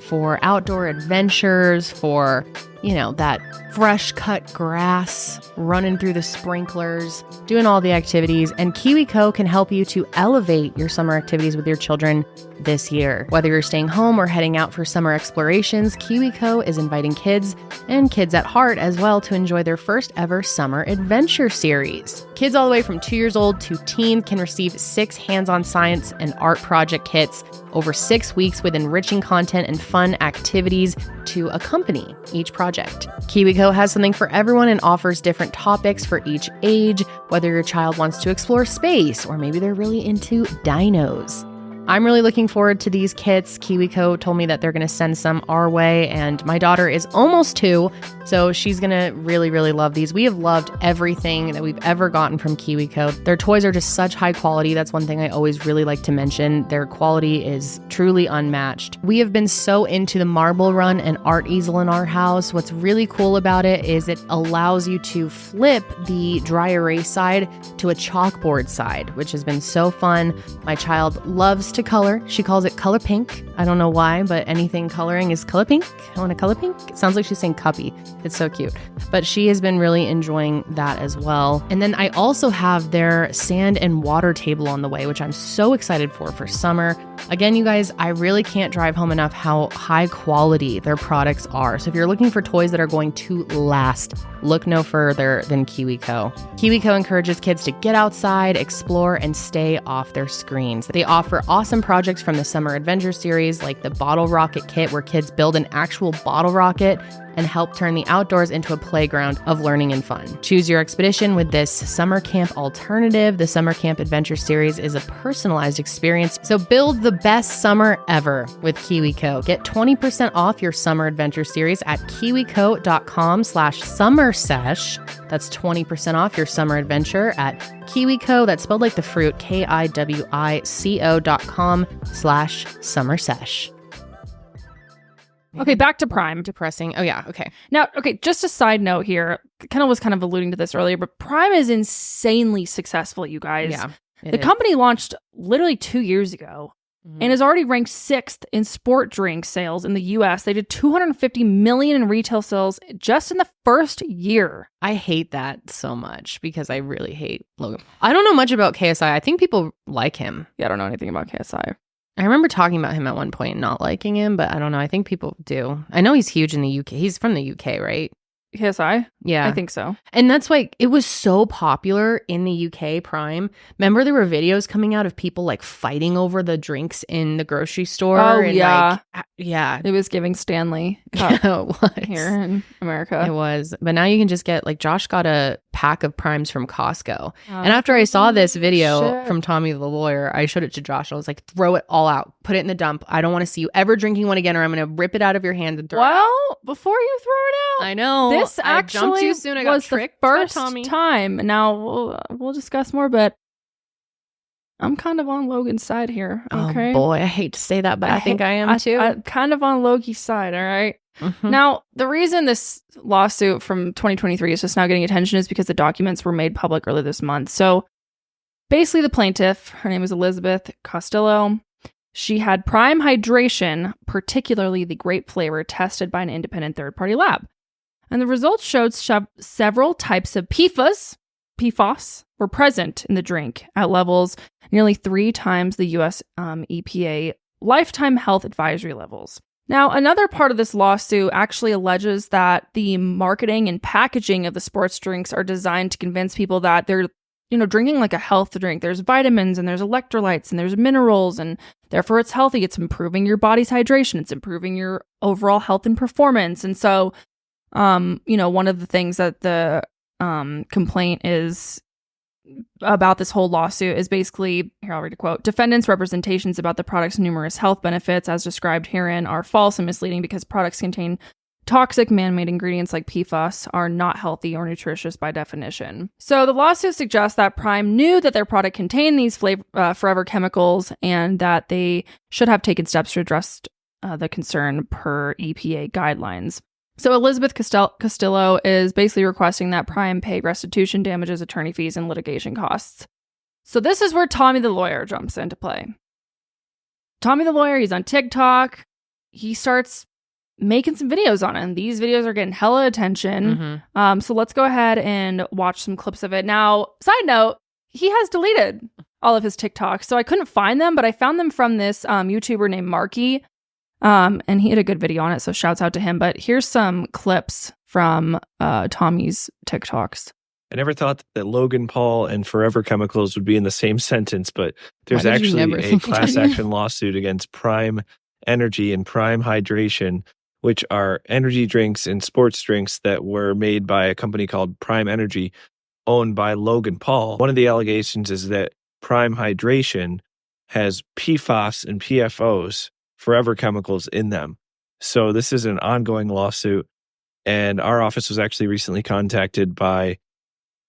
for outdoor adventures, for that fresh cut grass, running through the sprinklers, doing all the activities. And KiwiCo can help you to elevate your summer activities with your children this year. Whether you're staying home or heading out for summer explorations, KiwiCo is inviting kids and kids at heart as well to enjoy their first ever summer adventure series. Kids all the way from 2 years old to teen can receive 6 hands-on science and art project kits over 6 weeks with enriching content and fun activities to accompany each project. KiwiCo has something for everyone and offers different topics for each age, whether your child wants to explore space or maybe they're really into dinos. I'm really looking forward to these kits. KiwiCo told me that they're going to send some our way, and my daughter is almost 2, so she's going to really, really love these. We have loved everything that we've ever gotten from KiwiCo. Their toys are just such high quality. That's one thing I always really like to mention. Their quality is truly unmatched. We have been so into the marble run and art easel in our house. What's really cool about it is it allows you to flip the dry erase side to a chalkboard side, which has been so fun. My child loves to color. She calls it color pink. I don't know why, but anything coloring is color pink. I want to color pink. It sounds like she's saying cuppy. It's so cute. But she has been really enjoying that as well. And then I also have their sand and water table on the way, which I'm so excited for summer. Again, you guys, I really can't drive home enough how high quality their products are. So if you're looking for toys that are going to last, look no further than KiwiCo. KiwiCo encourages kids to get outside, explore, and stay off their screens. They offer awesome projects from the Summer Adventure series, like the Bottle Rocket Kit, where kids build an actual bottle rocket and help turn the outdoors into a playground of learning and fun. Choose your expedition with this summer camp alternative. The Summer Camp Adventure series is a personalized experience, so build the best summer ever with KiwiCo. Get 20% off your summer adventure series at kiwico.com/summersesh. That's 20% off your summer adventure at KiwiCo, that's spelled like the fruit, KIWICO.com/summersesh. Okay, back to Prime. Depressing. Oh, yeah. Okay. Now, okay, just a side note here. Kendall was kind of alluding to this earlier, but Prime is insanely successful, you guys. Yeah. The company launched literally 2 years ago and is already ranked 6th in sport drink sales in the US. They did $250 million in retail sales just in the first year. I hate that so much because I really hate Logan. I don't know much about KSI. I think people like him. Yeah, I don't know anything about KSI. I remember talking about him at one point and not liking him, but I don't know. I think people do. I know he's huge in the UK. He's from the UK, right? KSI? Yeah. I think so. And that's why it was so popular in the UK Prime. Remember there were videos coming out of people like fighting over the drinks in the grocery store? Oh, and yeah. Yeah. It was giving Stanley Cup It was. here in America. It was. But now you can just get, like, Josh got a pack of Primes from Costco. And after I saw this video from Tommy the lawyer, I showed it to Josh. I was like, throw it all out. Put it in the dump. I don't want to see you ever drinking one again, or I'm going to rip it out of your hand and throw it. Well, before you throw it out. I know. This I jumped actually too soon. I got was the tricked by first Tommy. time. Now, we'll discuss more, but I'm kind of on Logan's side here. Okay. Oh boy, I hate to say that, but I think I am too. I'm kind of on Loki's side, all right? Mhm. Now, the reason this lawsuit from 2023 is just now getting attention is because the documents were made public earlier this month. So basically the plaintiff, her name is Elizabeth Costello, she had Prime hydration, particularly the grape flavor, tested by an independent third-party lab. And the results showed several types of PFAS were present in the drink at levels nearly 3 times the US EPA lifetime health advisory levels. Now, another part of this lawsuit actually alleges that the marketing and packaging of the sports drinks are designed to convince people that they're, drinking like a health drink. There's vitamins and there's electrolytes and there's minerals, and therefore it's healthy. It's improving your body's hydration. It's improving your overall health and performance. And so, one of the things that the complaint is about this whole lawsuit is basically, here I'll read a quote, defendants' representations about the product's numerous health benefits as described herein are false and misleading because products contain toxic man-made ingredients like PFAS are not healthy or nutritious by definition. So the lawsuit suggests that Prime knew that their product contained these forever chemicals and that they should have taken steps to address the concern per EPA guidelines. So Elizabeth Costello is basically requesting that Prime pay restitution damages, attorney fees, and litigation costs. So this is where Tommy the lawyer jumps into play. Tommy the lawyer, he's on TikTok. He starts making some videos on it. And these videos are getting hella attention. So let's go ahead and watch some clips of it. Now, side note, he has deleted all of his TikToks. So I couldn't find them, but I found them from this YouTuber named Marky. And he had a good video on it. So shouts out to him. But here's some clips from Tommy's TikToks. I never thought that Logan Paul and Forever Chemicals would be in the same sentence, but there's actually a class action lawsuit against Prime Energy and Prime Hydration, which are energy drinks and sports drinks that were made by a company called Prime Energy, owned by Logan Paul. One of the allegations is that Prime Hydration has PFAS and PFOs, Forever Chemicals, in them. So this is an ongoing lawsuit, and our office was actually recently contacted by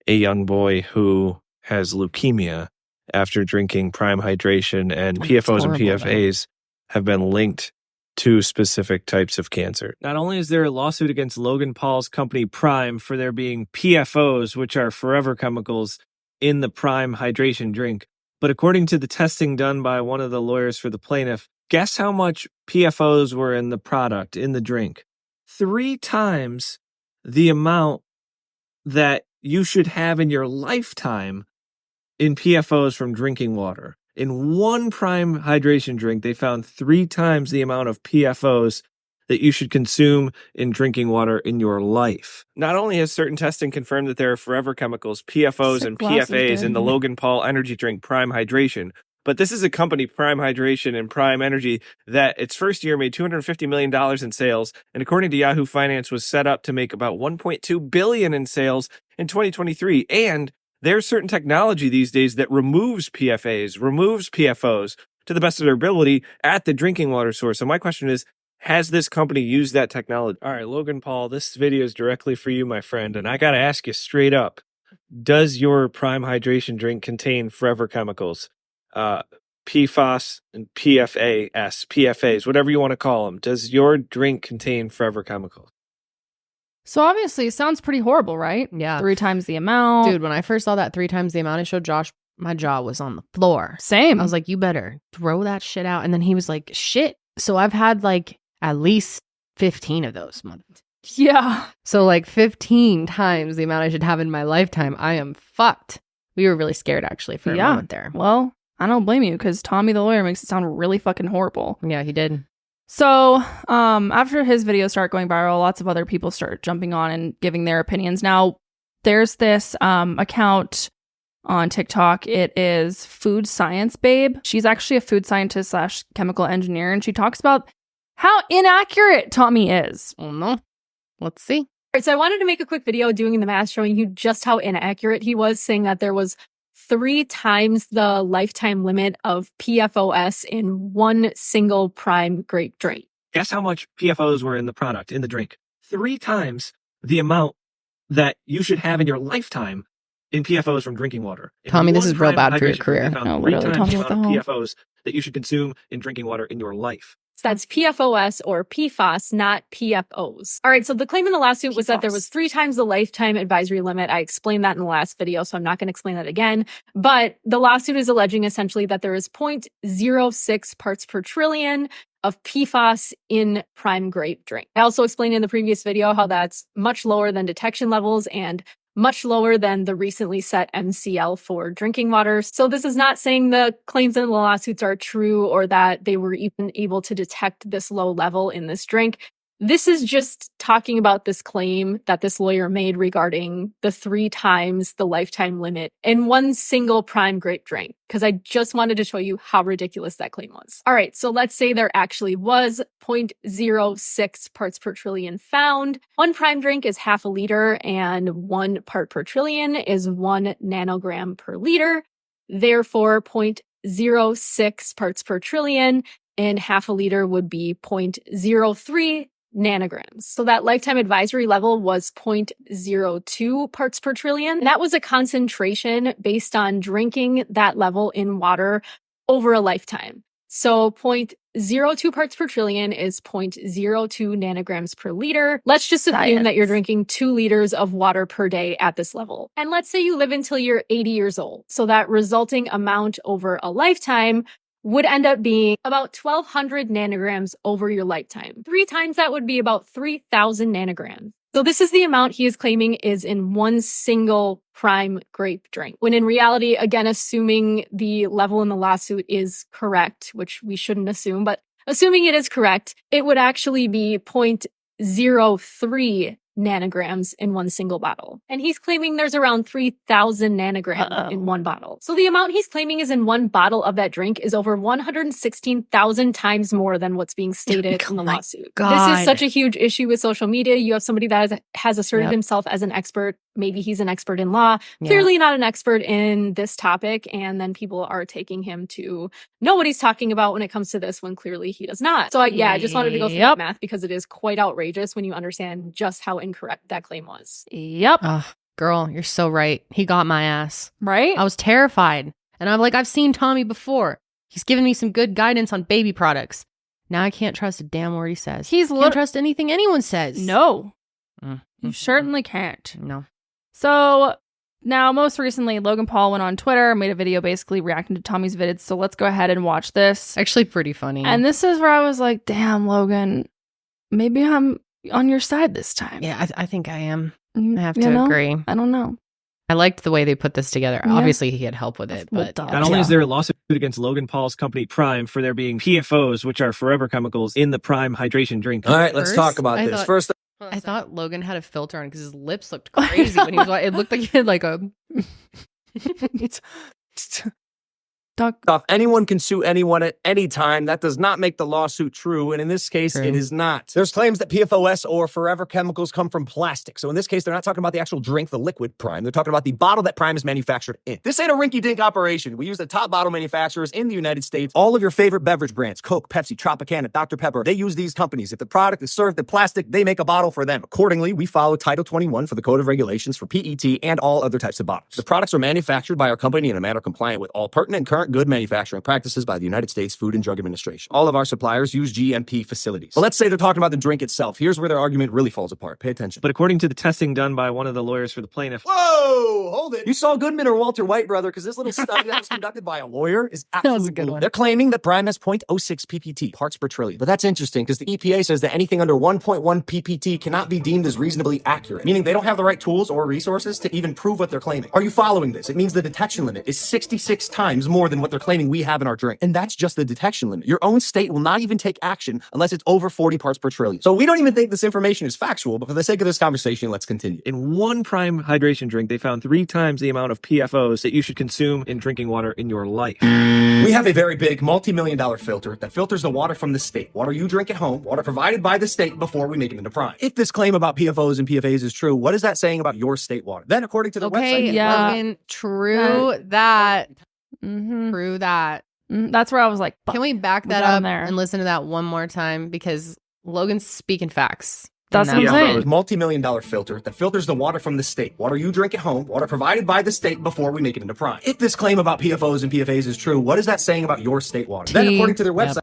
a young boy who has leukemia after drinking Prime Hydration, and PFOs and PFAs have been linked to specific types of cancer. Not only is there a lawsuit against Logan Paul's company Prime for there being PFOs, which are Forever Chemicals, in the Prime Hydration drink, but according to the testing done by one of the lawyers for the plaintiff, guess how much PFOs were in the product, in the drink? 3 times the amount that you should have in your lifetime in PFOs from drinking water. In one Prime Hydration drink, they found 3 times the amount of PFOs that you should consume in drinking water in your life. Not only has certain testing confirmed that there are Forever Chemicals, PFOs, and PFAs in the Logan Paul energy drink Prime Hydration, but this is a company, Prime Hydration and Prime Energy, that its first year made $250 million in sales, and according to Yahoo Finance, was set up to make about $1.2 billion in sales in 2023. And there's certain technology these days that removes PFAs, removes PFOs to the best of their ability at the drinking water source. So my question is, has this company used that technology? All right, Logan Paul, this video is directly for you, my friend, and I got to ask you straight up, does your Prime Hydration drink contain Forever Chemicals? PFAS and PFAs, whatever you want to call them. Does your drink contain Forever Chemicals? So obviously it sounds pretty horrible, right? Yeah. 3 times the amount. Dude, when I first saw that 3 times the amount, I showed Josh, my jaw was on the floor. Same. I was like, you better throw that shit out. And then he was like, shit. So I've had like at least 15 of those months. Yeah. So like 15 times the amount I should have in my lifetime. I am fucked. We were really scared actually for a moment there. Well, I don't blame you because Tommy the lawyer makes it sound really fucking horrible. Yeah, he did. So after his videos start going viral, lots of other people start jumping on and giving their opinions. Now, there's this account on TikTok. It is Food Science Babe. She's actually a food scientist / chemical engineer, and she talks about how inaccurate Tommy is. Oh, no. Let's see. All right, so I wanted to make a quick video doing the math showing you just how inaccurate he was, saying that there was 3 times the lifetime limit of PFOS in one single Prime grape drink. Guess how much PFOs were in the product, in the drink? 3 times the amount that you should have in your lifetime in PFOs from drinking water. Tommy, this is real bad for your career. No, literally, Tommy, what the hell? PFOs that you should consume in drinking water in your life. So that's PFOS or PFAS, not PFOs. All right, so the claim in the lawsuit was that there was 3 times the lifetime advisory limit. I explained that in the last video, so I'm not going to explain that again. But the lawsuit is alleging essentially that there is 0.06 parts per trillion of PFAS in Prime grape drink. I also explained in the previous video how that's much lower than detection levels and much lower than the recently set MCL for drinking water. So this is not saying the claims in the lawsuits are true or that they were even able to detect this low level in this drink. This is just talking about this claim that this lawyer made regarding the 3 times the lifetime limit in one single Prime grape drink, because I just wanted to show you how ridiculous that claim was. All right, so let's say there actually was 0.06 parts per trillion found. One Prime drink is half a liter and 1 part per trillion is 1 nanogram per liter. Therefore, 0.06 parts per trillion in half a liter would be 0.03 nanograms. So that lifetime advisory level was 0.02 parts per trillion. That was a concentration based on drinking that level in water over a lifetime. So 0.02 parts per trillion is 0.02 nanograms per liter. Let's just assume that you're drinking 2 liters of water per day at this level. And let's say you live until you're 80 years old. So that resulting amount over a lifetime would end up being about 1,200 nanograms over your lifetime. 3 times that would be about 3,000 nanograms. So this is the amount he is claiming is in one single prime grape drink. When in reality, again, assuming the level in the lawsuit is correct, which we shouldn't assume, but assuming it is correct, it would actually be 0.03 nanograms in one single bottle. And he's claiming there's around 3,000 nanograms in one bottle. So the amount he's claiming is in one bottle of that drink is over 116,000 times more than what's being stated in the lawsuit. This is such a huge issue with social media. You have somebody that has asserted himself as an expert. Maybe he's an expert in law, clearly not an expert in this topic. And then people are taking him to know what he's talking about when it comes to this, when clearly he does not. So I just wanted to go through that math because it is quite outrageous when you understand just how incorrect that claim was. Yep. Girl, you're so right. He got my ass. Right? I was terrified. And I'm like, I've seen Tommy before. He's given me some good guidance on baby products. Now I can't trust a damn word he says. Can't trust anything anyone says. No. You certainly can't. No. So now, most recently, Logan Paul went on Twitter, made a video basically reacting to Tommy's vids. So let's go ahead and watch this. Actually, pretty funny. And this is where I was like, damn, Logan, maybe I'm on your side this time. Yeah, I think I am. I have to agree. I don't know. I liked the way they put this together. Yeah. Obviously, he had help with it. But not only is there a lawsuit against Logan Paul's company Prime for there being PFOs, which are forever chemicals, in the Prime hydration drink. All right, let's talk about this. First, I thought Logan had a filter on because his lips looked crazy when he was. It looked like he had like a. Anyone can sue anyone at any time. That does not make the lawsuit true. And in this case, it is not. There's claims that PFOS or forever chemicals come from plastic. So in this case, they're not talking about the actual drink, the liquid Prime. They're talking about the bottle that Prime is manufactured in. This ain't a rinky-dink operation. We use the top bottle manufacturers in the United States. All of your favorite beverage brands, Coke, Pepsi, Tropicana, Dr. Pepper, they use these companies. If the product is served in plastic, they make a bottle for them. Accordingly, we follow Title 21 for the Code of Regulations for PET and all other types of bottles. The products are manufactured by our company in a manner compliant with all pertinent current good manufacturing practices by the United States Food and Drug Administration. All of our suppliers use GMP facilities. But let's say they're talking about the drink itself. Here's where their argument really falls apart. Pay attention. But according to the testing done by one of the lawyers for the plaintiff. Whoa! Hold it. You saw Goodman or Walter White, brother, because this little study that was conducted by a lawyer is absolutely good one. They're claiming that Prime has 0.06 ppt, parts per trillion. But that's interesting because the EPA says that anything under 1.1 ppt cannot be deemed as reasonably accurate, meaning they don't have the right tools or resources to even prove what they're claiming. Are you following this? It means the detection limit is 66 times more than what they're claiming we have in our drink. And that's just the detection limit. Your own state will not even take action unless it's over 40 parts per trillion. So we don't even think this information is factual, but for the sake of this conversation, let's continue. In one Prime hydration drink, they found 3 times the amount of PFOs that you should consume in drinking water in your life. We have a very big multi-million-dollar filter that filters the water from the state. Water you drink at home, water provided by the state before we make it into Prime. If this claim about PFOs and PFAs is true, what is that saying about your state water? Then according to the website... Logan, true that. True that. That's where I was like, can we back that up and listen to that one more time? Because Logan's speaking facts. That's what I'm saying. Multi-million-dollar filter that filters the water from the state. Water you drink at home, water provided by the state before we make it into Prime. If this claim about PFOs and PFAs is true, what is that saying about your state water? Then according to their website...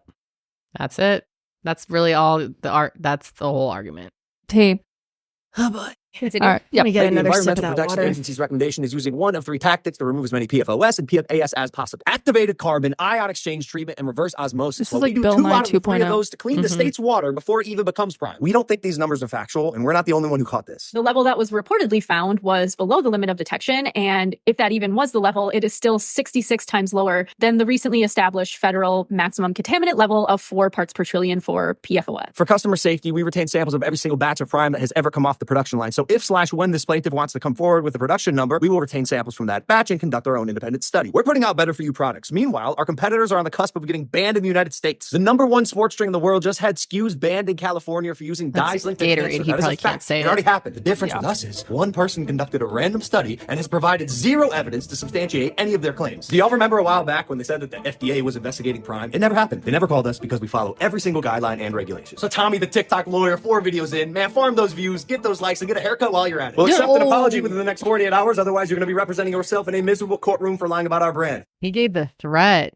That's it. That's really all the art. That's the whole argument. Oh boy. All right. Let me get another sip of that Protection water. Agency's recommendation is using one of 3 tactics to remove as many PFOS and PFAS as possible. Activated carbon, ion exchange treatment, and reverse osmosis. This is like Bill Nye 2.0. 3 of those to clean the state's water before it even becomes Prime. We don't think these numbers are factual, and we're not the only one who caught this. The level that was reportedly found was below the limit of detection, and if that even was the level, it is still 66 times lower than the recently established federal maximum contaminant level of 4 parts per trillion for PFOS. For customer safety, we retain samples of every single batch of Prime that has ever come off the production line. So if/when this plaintiff wants to come forward with a production number, we will retain samples from that batch and conduct our own independent study. We're putting out better for you products. Meanwhile, our competitors are on the cusp of getting banned in the United States. The #1 sports drink in the world just had SKUs banned in California for using dyes linked to cancer. Gatorade. He probably can't say it. It already happened. The difference with us is one person conducted a random study and has provided 0 evidence to substantiate any of their claims. Do y'all remember a while back when they said that the FDA was investigating Prime? It never happened. They never called us because we follow every single guideline and regulation. So Tommy, the TikTok lawyer, 4 videos in, man, farm those views, get those likes, and get a haircut while you're at it. We'll accept an apology within the next 48 hours. Otherwise, you're going to be representing yourself in a miserable courtroom for lying about our brand. He gave the threat.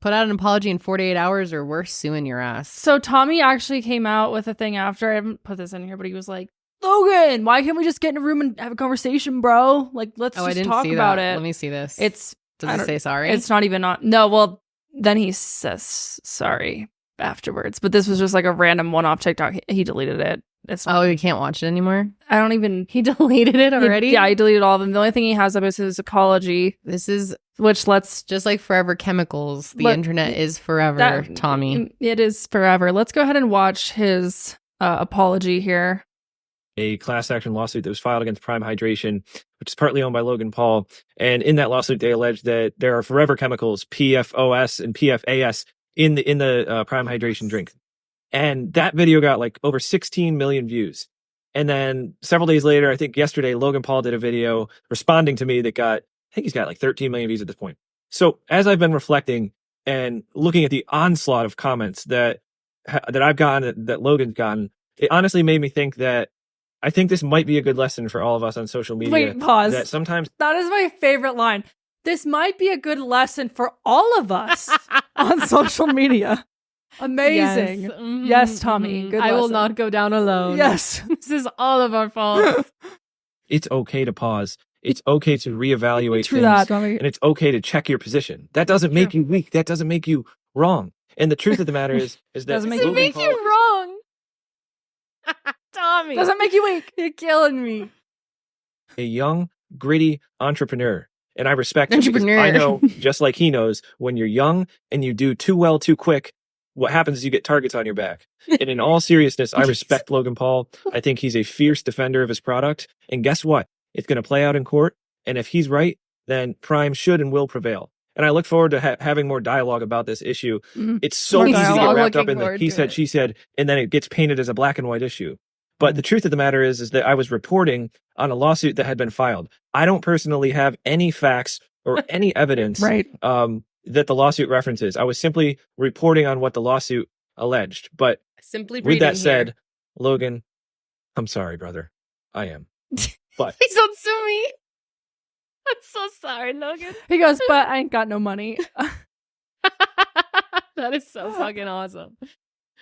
Put out an apology in 48 hours or we're suing your ass. So Tommy actually came out with a thing after. I haven't put this in here, but he was like, Logan, why can't we just get in a room and have a conversation, bro? Like, let's just talk about it. Let me see this. Does it say sorry? It's not even on. No, well, then he says sorry afterwards. But this was just like a random one-off TikTok. He deleted it. You can't watch it anymore? I don't even... He deleted it already? He deleted all of them. The only thing he has up is his apology. This is... Which let's... Just like Forever Chemicals, the internet is forever, Tommy. It is forever. Let's go ahead and watch his apology here. A class action lawsuit that was filed against Prime Hydration, which is partly owned by Logan Paul. And in that lawsuit, they allege that there are Forever Chemicals, PFOS and PFAS, in the Prime Hydration drink. And that video got like over 16 million views. And then several days later, I think yesterday, Logan Paul did a video responding to me that I think he's got like 13 million views at this point. So as I've been reflecting and looking at the onslaught of comments that I've gotten, that Logan's gotten, it honestly made me think that I think this might be a good lesson for all of us on social media. Wait, pause. That sometimes... That is my favorite line. This might be a good lesson for all of us on social media. Amazing. Yes, yes, Tommy. Good lesson. I will not go down alone. Yes. This is all of our fault. It's okay to pause. It's okay to reevaluate True things. that, Tommy. And it's okay to check your position. That doesn't make you weak. That doesn't make you wrong. And the truth of the matter is that... Doesn't make you wrong. Tommy. Doesn't make you weak. You're killing me. A young, gritty entrepreneur. And I respect him because I know, just like he knows, when you're young and you do too well too quick, what happens is you get targets on your back. And in all seriousness, I respect Logan Paul. I think he's a fierce defender of his product. And guess what? It's going to play out in court. And if he's right, then Prime should and will prevail. And I look forward to having more dialogue about this issue. Mm-hmm. It's so easy to get wrapped up in the he said, she said, and then it gets painted as a black and white issue. But the truth of the matter is that I was reporting on a lawsuit that had been filed. I don't personally have any facts or any evidence that the lawsuit references. I was simply reporting on what the lawsuit alleged. But with that said, Logan, I'm sorry, brother. I am. But please don't sue me. I'm so sorry, Logan. He goes, but I ain't got no money. That is so fucking awesome.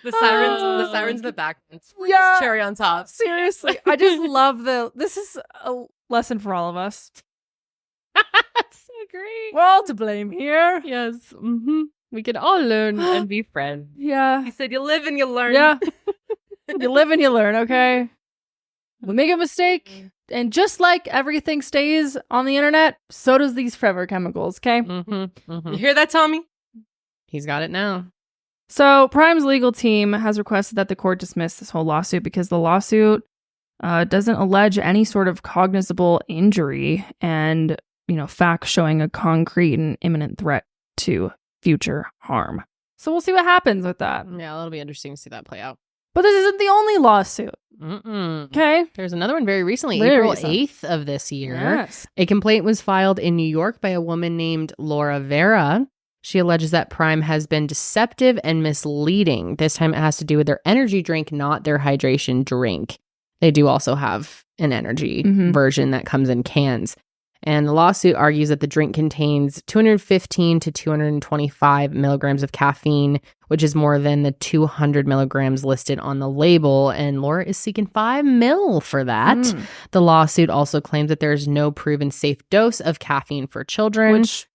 The sirens in the back. Yeah. Cherry on top. Seriously. I just love this is a lesson for all of us. That's so great. We're all to blame here. Yes. Mm-hmm. We can all learn and be friends. Yeah. He said, you live and you learn. Yeah. You live and you learn, okay? We make a mistake. And just like everything stays on the internet, so does these Forever Chemicals, okay? Mm-hmm. Mm-hmm. You hear that, Tommy? He's got it now. So Prime's legal team has requested that the court dismiss this whole lawsuit because the lawsuit doesn't allege any sort of cognizable injury and, facts showing a concrete and imminent threat to future harm. So we'll see what happens with that. Yeah, it'll be interesting to see that play out. But this isn't the only lawsuit. Okay. There's another one very recently, Very April recent. 8th of this year. Yes. A complaint was filed in New York by a woman named Laura Vera. She alleges that Prime has been deceptive and misleading. This time it has to do with their energy drink, not their hydration drink. They do also have an energy version that comes in cans. And the lawsuit argues that the drink contains 215 to 225 milligrams of caffeine, which is more than the 200 milligrams listed on the label. And Laura is seeking $5 million for that. The lawsuit also claims that there is no proven safe dose of caffeine for children. Which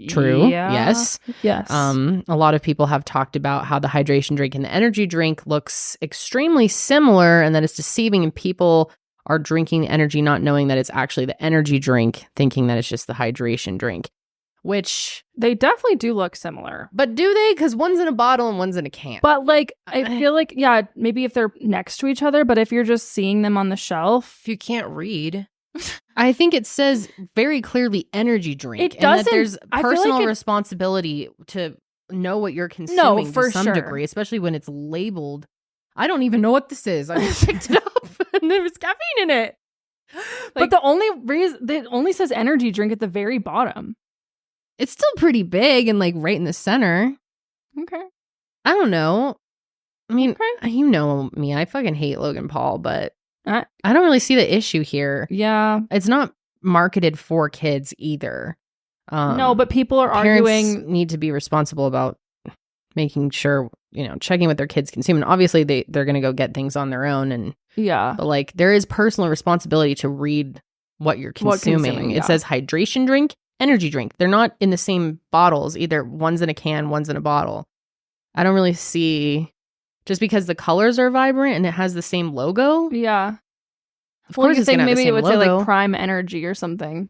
true. Yeah. Yes. Yes. A lot of people have talked about how the hydration drink and the energy drink looks extremely similar and that it's deceiving, and people are drinking the energy not knowing that it's actually the energy drink, thinking that it's just the hydration drink, which they definitely do look similar. But do they? Because one's in a bottle and one's in a can. But I feel like, yeah, maybe if they're next to each other, but if you're just seeing them on the shelf. If you can't read. I think it says very clearly energy drink. It doesn't. And that there's personal responsibility to know what you're consuming to some degree, especially when it's labeled. I don't even know what this is. I just picked it up and there was caffeine in it. But the only reason, it only says energy drink at the very bottom. It's still pretty big and right in the center. Okay. I don't know. I mean, you know me. I fucking hate Logan Paul, but I don't really see the issue here. Yeah. It's not marketed for kids either. No, but people are arguing. Need to be responsible about making sure, checking what their kids consume. And obviously they're going to go get things on their own. And yeah, but there is personal responsibility to read what you're consuming. It says hydration drink, energy drink. They're not in the same bottles either. One's in a can, one's in a bottle. I don't really see, just because the colors are vibrant and it has the same logo. Yeah. Of course, you it's think gonna have the maybe same it would say logo. like Prime Energy or something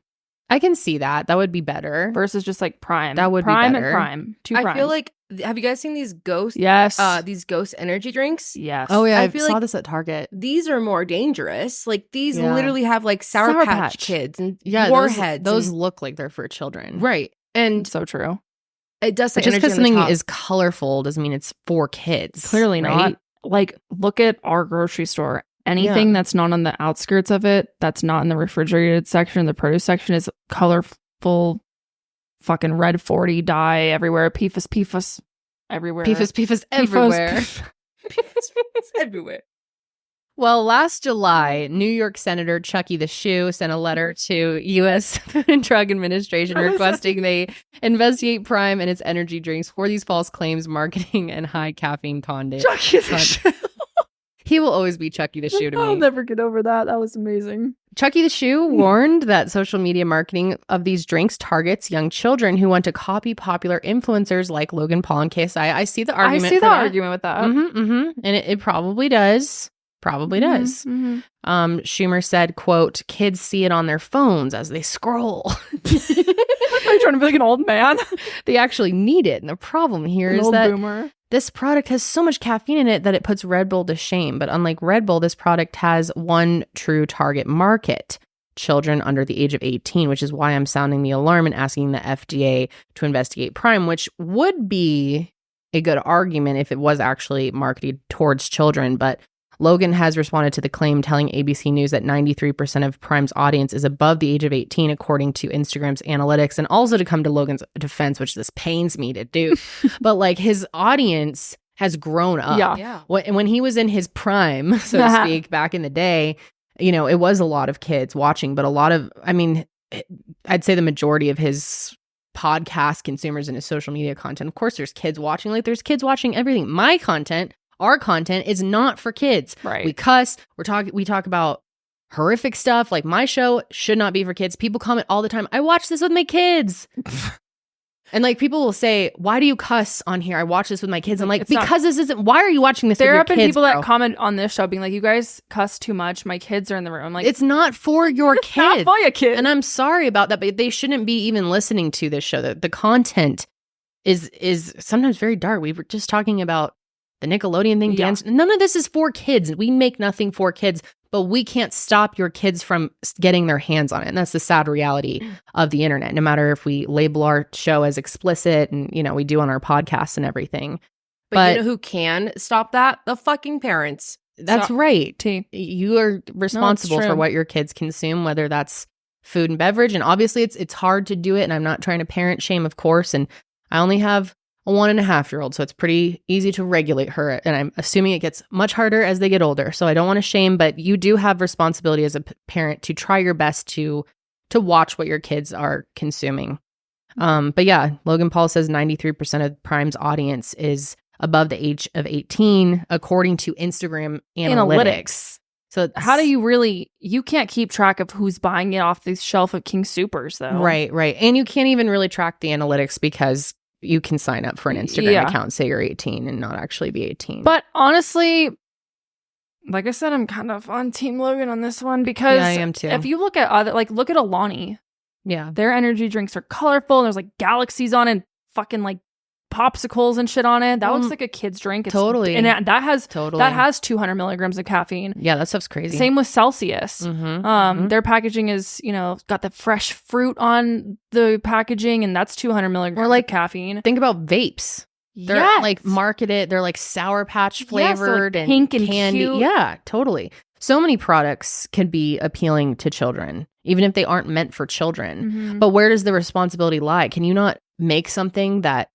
I can see that. That would be better. versus just like Prime. That would be Prime better. and Prime. Two I primes. feel like, have you guys seen these ghost these ghost energy drinks? yes. Oh yeah, I I feel saw like this at Target. These are more dangerous. Like these Yeah. literally have like Sour, Sour Patch Patch. Kids and Yeah, warheads. Those and- look like they're for children. right. And So true. it does say But just energy because on the something top. is colorful doesn't mean it's for kids. Clearly right? not. Like, look at our grocery store. Anything that's not on the outskirts of it, that's not in the refrigerated section, the produce section, is colorful fucking red 40 dye everywhere. PFAS everywhere. PFAS everywhere. PFAS everywhere. Well, last July, New York Senator Chucky the Shoe sent a letter to U.S. Food and Drug Administration requesting they investigate Prime and its energy drinks for these false claims, marketing, and high caffeine content. Chucky the Shoe. He will always be Chucky the Shoe to I'll me. never get over that. That was amazing. Chucky the Shoe warned that social media marketing of these drinks targets young children who want to copy popular influencers like Logan Paul and KSI. I see the argument. I see for the that. argument with that. And it probably does. Probably does. Mhm. Schumer said, quote, kids see it on their phones as they scroll. Are you trying to be like an old man? They actually need it. And the problem here An is old that boomer. this product has so much caffeine in it that it puts Red Bull to shame. But unlike Red Bull, this product has one true target market, children under the age of 18, which is why I'm sounding the alarm and asking the FDA to investigate Prime, which would be a good argument if it was actually marketed towards children. But Logan has responded to the claim, telling ABC News that 93% of Prime's audience is above the age of 18, according to Instagram's analytics. And also, to come to Logan's defense, which this pains me to do, but like his audience has grown up. Yeah. When he was in his prime, so to speak, back in the day, you know, it was a lot of kids watching, but a lot of, I mean, I'd say the majority of his podcast consumers and his social media content, of course, there's kids watching. Like, there's kids watching everything. My content, our content is not for kids. Right. We cuss. We talk about horrific stuff. Like, my show should not be for kids. People comment all the time, I watch this with my kids. And like, people will say, why do you cuss on here? I watch this with my kids. I'm like, It's not- because this isn't, why are you watching this There with your have been kids, people bro? that comment on this show being like, you guys cuss too much. My kids are in the room. Like, It's not for your it's not kids. for your kid. And I'm sorry about that, but they shouldn't be even listening to this show. The content is sometimes very dark. We were just talking about the Nickelodeon thing. Yeah. Dance. None of this is for kids. We make nothing for kids, but we can't stop your kids from getting their hands on it. And that's the sad reality of the internet. No matter if we label our show as explicit, and, you know, we do on our podcasts and everything. But you know who can stop that? The fucking parents. That's right. T. You are responsible for true. what your kids consume, whether that's food and beverage. And obviously it's hard to do it. And I'm not trying to parent shame, of course. And I only have a 1.5-year-old, so it's pretty easy to regulate her. And I'm assuming it gets much harder as they get older. So I don't want to shame, but you do have responsibility as a parent to try your best to watch what your kids are consuming. But yeah, Logan Paul says 93% of Prime's audience is above the age of 18, according to Instagram analytics. So How do you can't keep track of who's buying it off the shelf of King Supers, though. Right. And you can't even really track the analytics because you can sign up for an Instagram account, say you're 18 and not actually be 18. But honestly, like I said, I'm kind of on Team Logan on this one because I am too. if you look at look at Alani. Yeah. Their energy drinks are colorful. And there's like galaxies on it, and fucking like popsicles and shit on it. That looks like a kid's drink. It's, totally. And that has 200 milligrams of caffeine. Yeah, that stuff's crazy. Same with Celsius. Mm-hmm. Their packaging is, got the fresh fruit on the packaging, and that's 200 milligrams of caffeine. Think about vapes. They're like marketed. They're like Sour Patch flavored like and pink and candy. cute. Yeah, totally. So many products can be appealing to children, even if they aren't meant for children. Mm-hmm. But where does the responsibility lie? Can you not make something that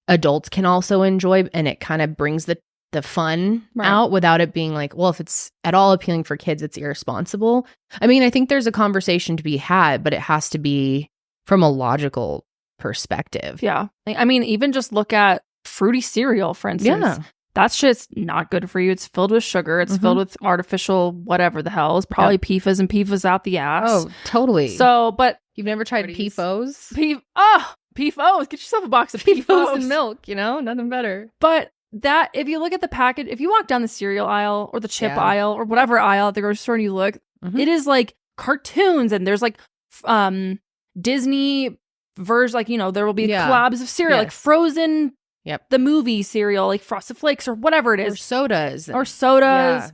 adults can also enjoy, and it kind of brings the fun out without it being like, well, if it's at all appealing for kids, it's irresponsible? I mean, I think there's a conversation to be had, but it has to be from a logical perspective. Yeah. I mean, even just look at fruity cereal, for instance. Yeah. That shit's not good for you. It's filled with sugar. It's filled with artificial whatever the hell. It's probably PFAS and PFAS out the ass. Oh, totally. So, but You've never tried Parties. PFOs? PFOs. Get yourself a box of PFOs PFOs and milk, nothing better. But that, if you look at the package, if you walk down the cereal aisle or the chip Yeah. aisle or whatever aisle at the grocery store and you look, Mhm. it is like cartoons and there's like Disney version, like, there will be collabs of cereal, like Yes. Frozen, the movie cereal, like Frosted Flakes or whatever it Or is. sodas. Or sodas. Yeah.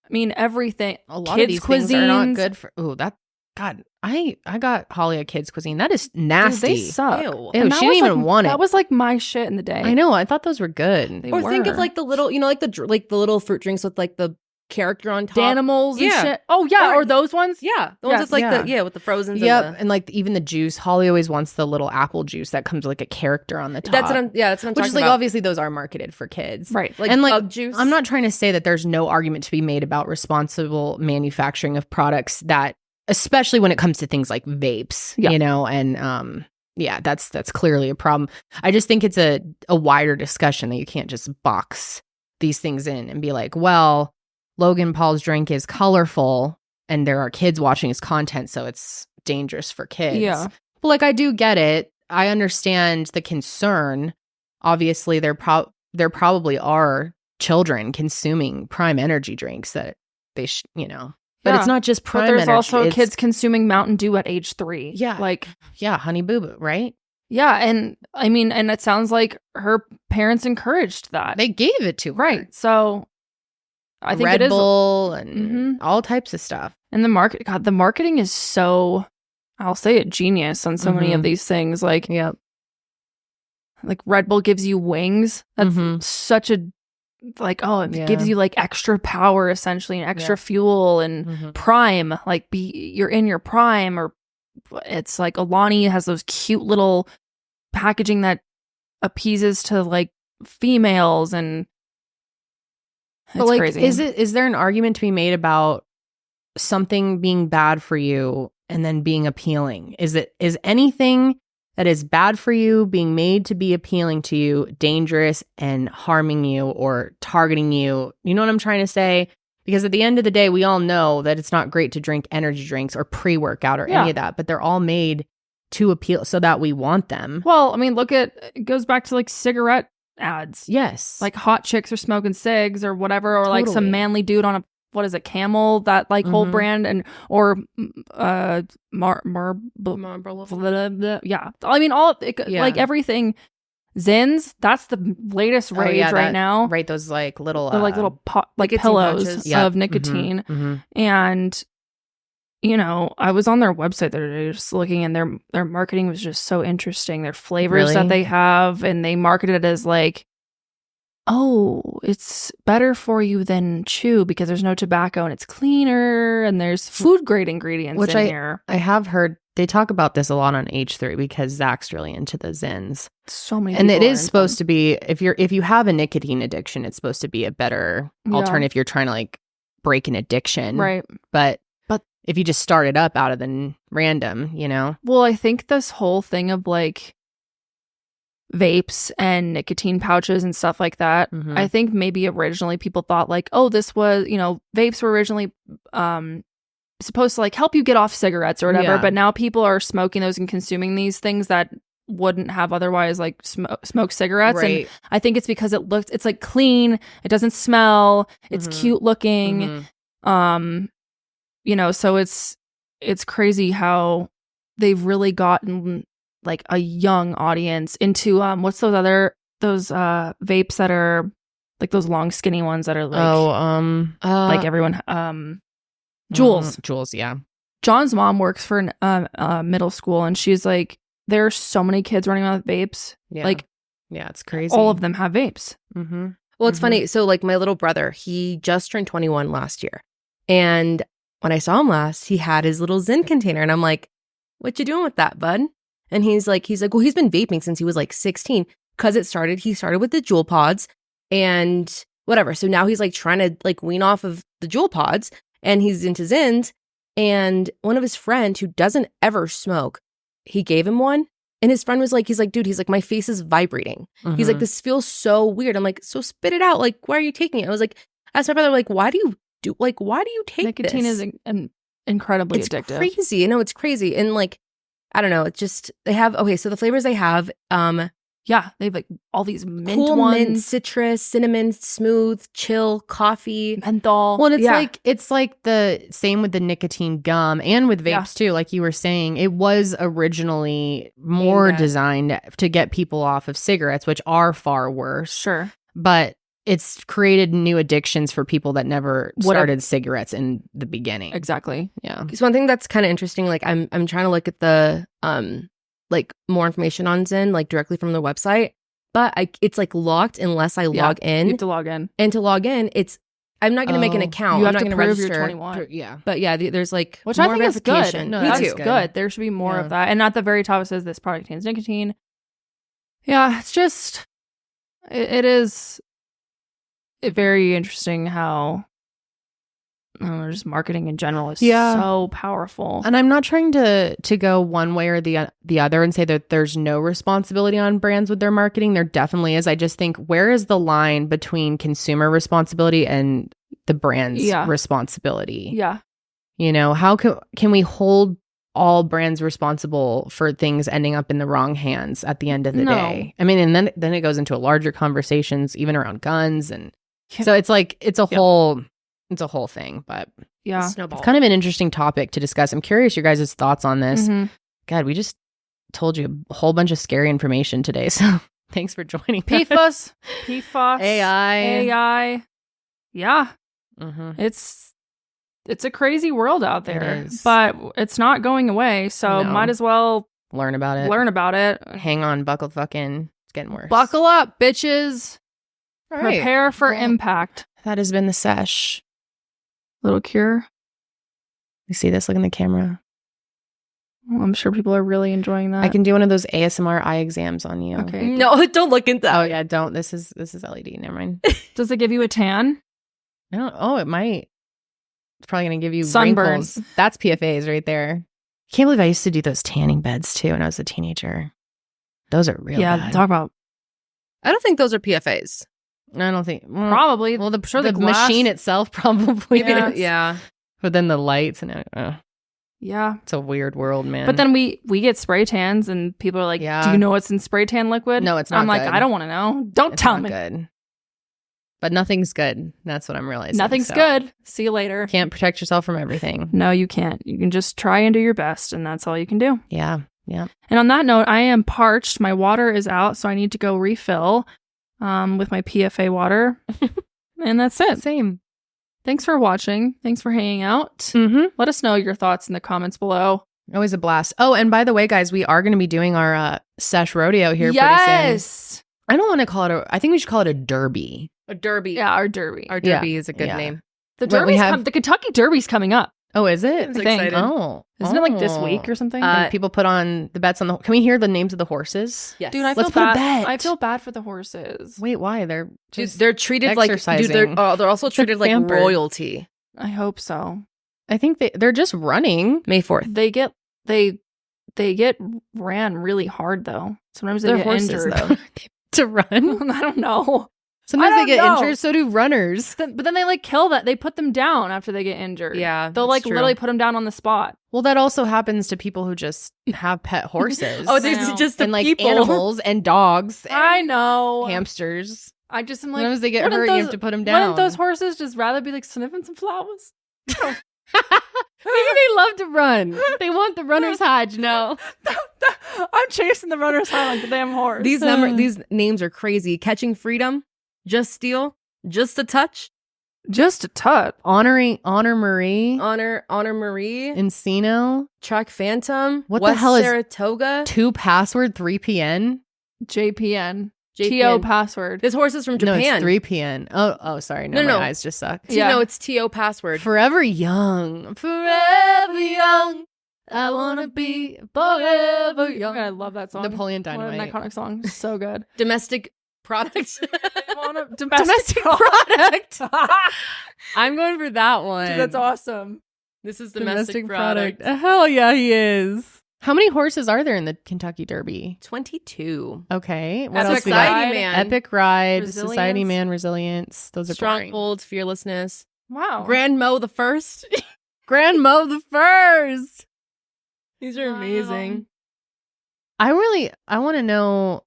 I mean, everything. A lot Kids of these things are not cuisines. good for. Oh, that God! I got Holly a kids cuisine. That is nasty. Dude, they suck. Ew, And that she didn't was, even want it. That was like my shit in the day. I know. I thought those were good. They Or think of were. like the little, like the little fruit drinks with like the character on top. Danimals and Yeah. shit. Oh yeah, or those ones. Yeah, the ones Yes. with like Yeah. with the Frozens. Yep, and like even the juice. Holly always wants the little apple juice that comes with like a character on the top. That's what I'm Which talking is like about. obviously those are marketed for kids, Right. Like and like bug juice. I'm not trying to say that there's no argument to be made about responsible manufacturing of products that, especially when it comes to things like vapes, Yeah. and yeah, that's clearly a problem. I just think it's a wider discussion that you can't just box these things in and be like, well, Logan Paul's drink is colorful and there are kids watching his content, so it's dangerous for kids. Yeah. But like, I do get it. I understand the concern. Obviously, there probably are children consuming Prime energy drinks that they but it's not just Prime But there's energy. also it's- kids consuming Mountain Dew at age 3. Yeah. Like, yeah, Honey Boo Boo, right? yeah. And I mean, and it sounds like her parents encouraged that. They gave it to her. Right. So I think Red it is. Bull and Mhm. all types of stuff. And the marketing is so, I'll say it, genius on so many of Mhm. these things. Like, Yep. like Red Bull gives you wings. That's Mhm. such a, like, oh, it Yeah. gives you like extra power essentially and extra fuel and Mhm. prime, like you're in your prime. Or it's like Alani has those cute little packaging that appeases to like females, and But it's like, crazy. is there an argument to be made about something being bad for you and then being appealing? Is anything that is bad for you being made to be appealing to you dangerous and harming you or targeting you? You know what I'm trying to say? Because at the end of the day, we all know that it's not great to drink energy drinks or pre-workout or Yeah. any of that, but they're all made to appeal so that we want them. Well, I mean, it goes back to like cigarette ads. Yes. Like hot chicks are smoking cigs or whatever, or like Totally. some manly dude on a, what is it, Camel, that like whole Mhm. brand, and or yeah. I mean, Yeah. like everything. Zins, that's the latest rage right now. Right, those like little They're like little like nicotine pillows pouches. Yep. of nicotine. Mhm. And I was on their website the other day just looking, and their marketing was just so interesting. Their flavors Really? that they have, and they market it as like, oh, it's better for you than chew because there's no tobacco and it's cleaner and there's food grade ingredients Which in here. I have heard they talk about this a lot on H3 because Zach's really into the Zins. So many, And it people are is into supposed to be, if you have a nicotine addiction, it's supposed to be a better Yeah. alternative if you're trying to like break an addiction. them. Right. But But- if you just start it up out of the random, Well, I think this whole thing of like vapes and nicotine pouches and stuff like that, Mhm. I think maybe originally people thought like, oh, this was, vapes were originally supposed to like help you get off cigarettes or whatever, Yeah. but now people are smoking those and consuming these things that wouldn't have otherwise like smoke cigarettes. right. And I think it's because it's like clean, it doesn't smell, it's Mhm. cute looking. Mhm. So it's crazy how they've really gotten like a young audience into what's those vapes that are like those long skinny ones that are like like everyone Jules. Jules, yeah. John's mom works for a middle school, and she's like, there are so many kids running around with vapes. Yeah. Like Yeah, it's crazy. all of them have vapes. Mm-hmm. Well, it's funny. So, like, my little brother, he just turned 21 last year. And when I saw him last, he had his little Zen container. And I'm like, what you doing with that, bud? And he's like, well, he's been vaping since he was like 16 because he started with the Juul pods and whatever. So now he's like trying to like wean off of the Juul pods, and he's into Zins. And one of his friend who doesn't ever smoke, he gave him one. And his friend was like, dude, my face is vibrating. He's like, this feels so weird. I'm like, so spit it out. Like, why are you taking it? I was like, asked my brother, like, why do you take Nicotine this? is incredibly It's addictive. crazy. I know it's crazy. And like, I don't know. It's just they have so the flavors they have Yeah, they have like all these mint cool ones. mint, citrus, cinnamon, smooth, chill, coffee, menthol. Well, and it's like the same with the nicotine gum and with vapes too. Like you were saying, it was originally more designed to get people off of cigarettes, which are far worse. Sure. But it's created new addictions for people that never started cigarettes in the beginning. Exactly. Yeah. So one thing that's kind of interesting, like I'm trying to look at the like more information on Zen, like directly from the website, but it's like locked unless I log in. You have to log in. And to log in, I'm not going to make an account. You I'm have not to going to prove register. you're 21. Yeah. But yeah, there's like which more I think is good. verification. No, Me that's too. good. There should be more of that. And at the very top it says this product contains nicotine. Yeah, it's just it is very interesting how just marketing in general is so powerful. And I'm not trying to go one way or the other and say that there's no responsibility on brands with their marketing. There definitely is. I just think, where is the line between consumer responsibility and the brand's responsibility? Yeah. You know, how can we hold all brands responsible for things ending up in the wrong hands at the end of the day? I mean, and then it goes into larger conversations, even around guns. And so it's like, it's a whole thing, but it's kind of an interesting topic to discuss. I'm curious your guys' thoughts on this. God, we just told you a whole bunch of scary information today. So thanks for joining us. PFAS, AI. Yeah. It's a crazy world out there, but it's not going away. So might as well learn about it. Hang on, buckle fucking. It's getting worse. Buckle up, bitches. All right. Prepare for impact. That has been the Sesh. Little cure. You see this? Look in the camera. Well, I'm sure people are really enjoying that. I can do one of those ASMR eye exams on you. Okay. No, don't look into that. Oh yeah, don't. This is LED. Never mind. Does it give you a tan? No. Oh, it might. It's probably gonna give you sunburns. Wrinkles. That's PFAs right there. Can't believe I used to do those tanning beds too when I was a teenager. Those are real bad. Talk about. I don't think those are PFAs. I don't think probably. Well, the machine itself probably. Yeah. But then the lights and yeah, it's a weird world, man. But then we get spray tans and people are like, "Do you know what's in spray tan liquid?" No, it's not. I'm like, I don't want to know. Don't tell me. Good. But nothing's good. That's what I'm realizing. Nothing's good. See you later. Can't protect yourself from everything. No, you can't. You can just try and do your best, and that's all you can do. Yeah. Yeah. And on that note, I am parched. My water is out, so I need to go refill with my PFA water. And that's it. Same. Thanks for watching. Thanks for hanging out. Let us know your thoughts in the comments below. Always a blast. Oh, and by the way, guys, we are going to be doing our Sesh Rodeo here pretty soon. I don't want to call it I think we should call it a derby. A derby. Yeah, our derby. Our derby is a good name. The derby's the Kentucky Derby's coming up. Oh, is it? I'm excited. Oh. Isn't it like this week or something? And people put on the bets on the... Can we hear the names of the horses? Yes. Dude, I feel bad. I feel bad for the horses. Wait, why? They're treated like... Dude, they're also treated like royalty. I hope so. I think they're just running. May 4th. They get ran really hard, though. Sometimes they get horses, injured. Though. To run? I don't know. Sometimes they get injured, so do runners. But then they kill that. They put them down after they get injured. Yeah, they'll literally put them down on the spot. Well, that also happens to people who just have pet horses. There's just and people. Animals and dogs. And I know. Hamsters. I just am like, sometimes they get hurt, you have to put them down. Wouldn't those horses just rather be sniffing some flowers? Maybe they love to run. They want the runner's high, no. I'm chasing the runner's high like the damn horse. These names are crazy. Catching Freedom, Just Steal, Just a Touch. Just a touch. Honor Marie. Honor Marie. Encino. Track Phantom. What West the hell is Saratoga? 2 password 3PN? JPN. TO password. This horse is from Japan. No, it's 3PN. Oh, sorry. No, my eyes just suck. No, it's TO password. Forever young. Forever young. I want to be forever young. I love that song. Napoleon Dynamite. What an iconic song. So good. Domestic product. Domestic product. I'm going for that one. Dude, that's awesome. This is domestic product. Hell yeah, he is. How many horses are there in the Kentucky Derby? 22. Okay. What Epic else we got? Society Man. Epic Ride, Resilience. Society Man, Resilience. Those are Stronghold, Fearlessness. Wow. Grand Mo the First. Grand Mo the First. These are amazing. I want to know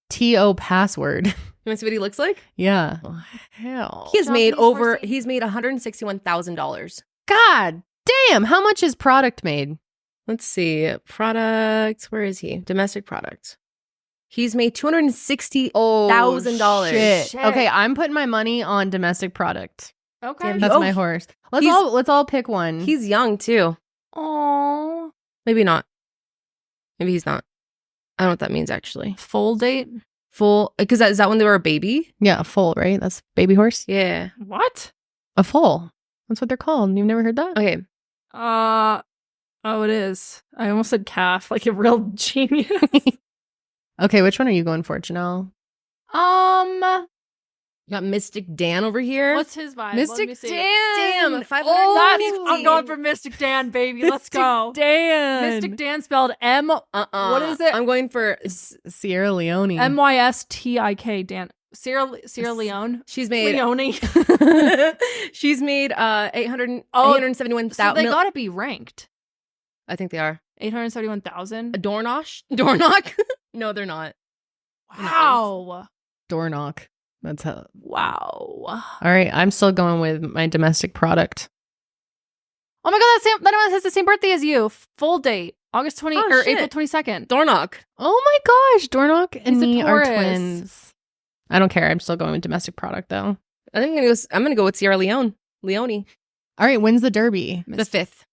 TO password. You want to see what he looks like? Yeah. Oh, hell. He's made $161,000. God damn. How much is product made? Let's see. Product. Where is he? Domestic product. He's made $260,000. Shit. Okay, I'm putting my money on domestic product. Okay. That's my horse. Let's all pick one. He's young too. Oh. Maybe not. Maybe he's not. I don't know what that means actually. Full date? Full, because is that when they were a baby? Yeah, a foal, right? That's baby horse? Yeah. What? A foal. That's what they're called. You've never heard that? Okay. Oh, it is. I almost said calf, like a real genius. Okay, which one are you going for, Janelle? You got Mystic Dan over here. What's his vibe? Mystic Dan. Damn, I'm going for Mystic Dan, baby. Let's go. Dan. Mystic Dan spelled M. What is it? I'm going for Sierra Leone. MYSTIK Dan. Sierra Leone. She's made Leone. She's made 871,000. So they gotta be ranked. I think they are. 871,000. A door knock? No, they're not. Wow. Door knock. That's how. Wow. All right, I'm still going with my domestic product. Oh my god, that one has the same birthday as you. Full date, August 20 or shit. April 22nd. Door knock. Oh my gosh, door knock and He's a me are Taurus. twins. I don't care. I'm still going with domestic product though. I think I'm gonna go with Sierra Leone. All right, when's the Derby? The 5th.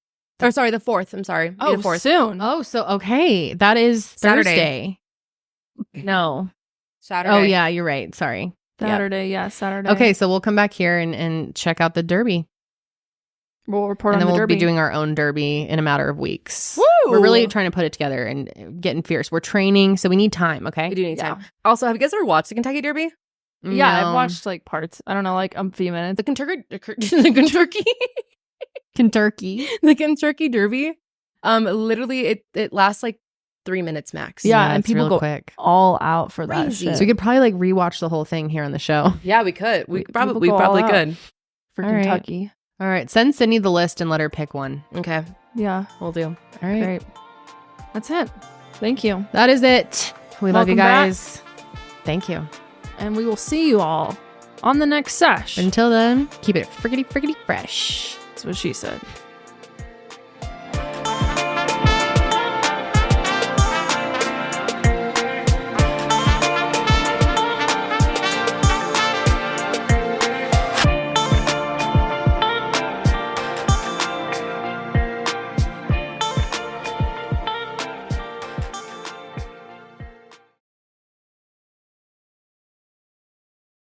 Or sorry, the 4th. I'm sorry. Oh, the 4th. soon. Oh, so okay, that is Saturday. Thursday. No. Saturday. Oh yeah, you're right. Sorry. Saturday, yeah, Saturday. Okay, so we'll come back here and check out the Derby. We'll report and on then the we'll Derby. be doing our own Derby in a matter of weeks. Woo! We're really trying to put it together and getting fierce. We're training, so we need time, okay? We do need time. Also, have you guys ever watched the Kentucky Derby? Yeah, No. I've watched like parts. I don't know, like a few minutes. The Kentucky Derby. Literally it lasts like 3 minutes max. Yeah, and it's people real go quick. all out for that Crazy. shit. So we could probably like rewatch the whole thing here on the show. Yeah, we could. We People probably go all out. could. for All right. Kentucky. All right, send Sydney the list and let her pick one. Okay, Yeah, we'll do. All right. great. That's it. Thank you. That is it. We love you Welcome back. guys. Thank you. And we will see you all on the next sesh. But until then, keep it friggity fresh. That's what she said.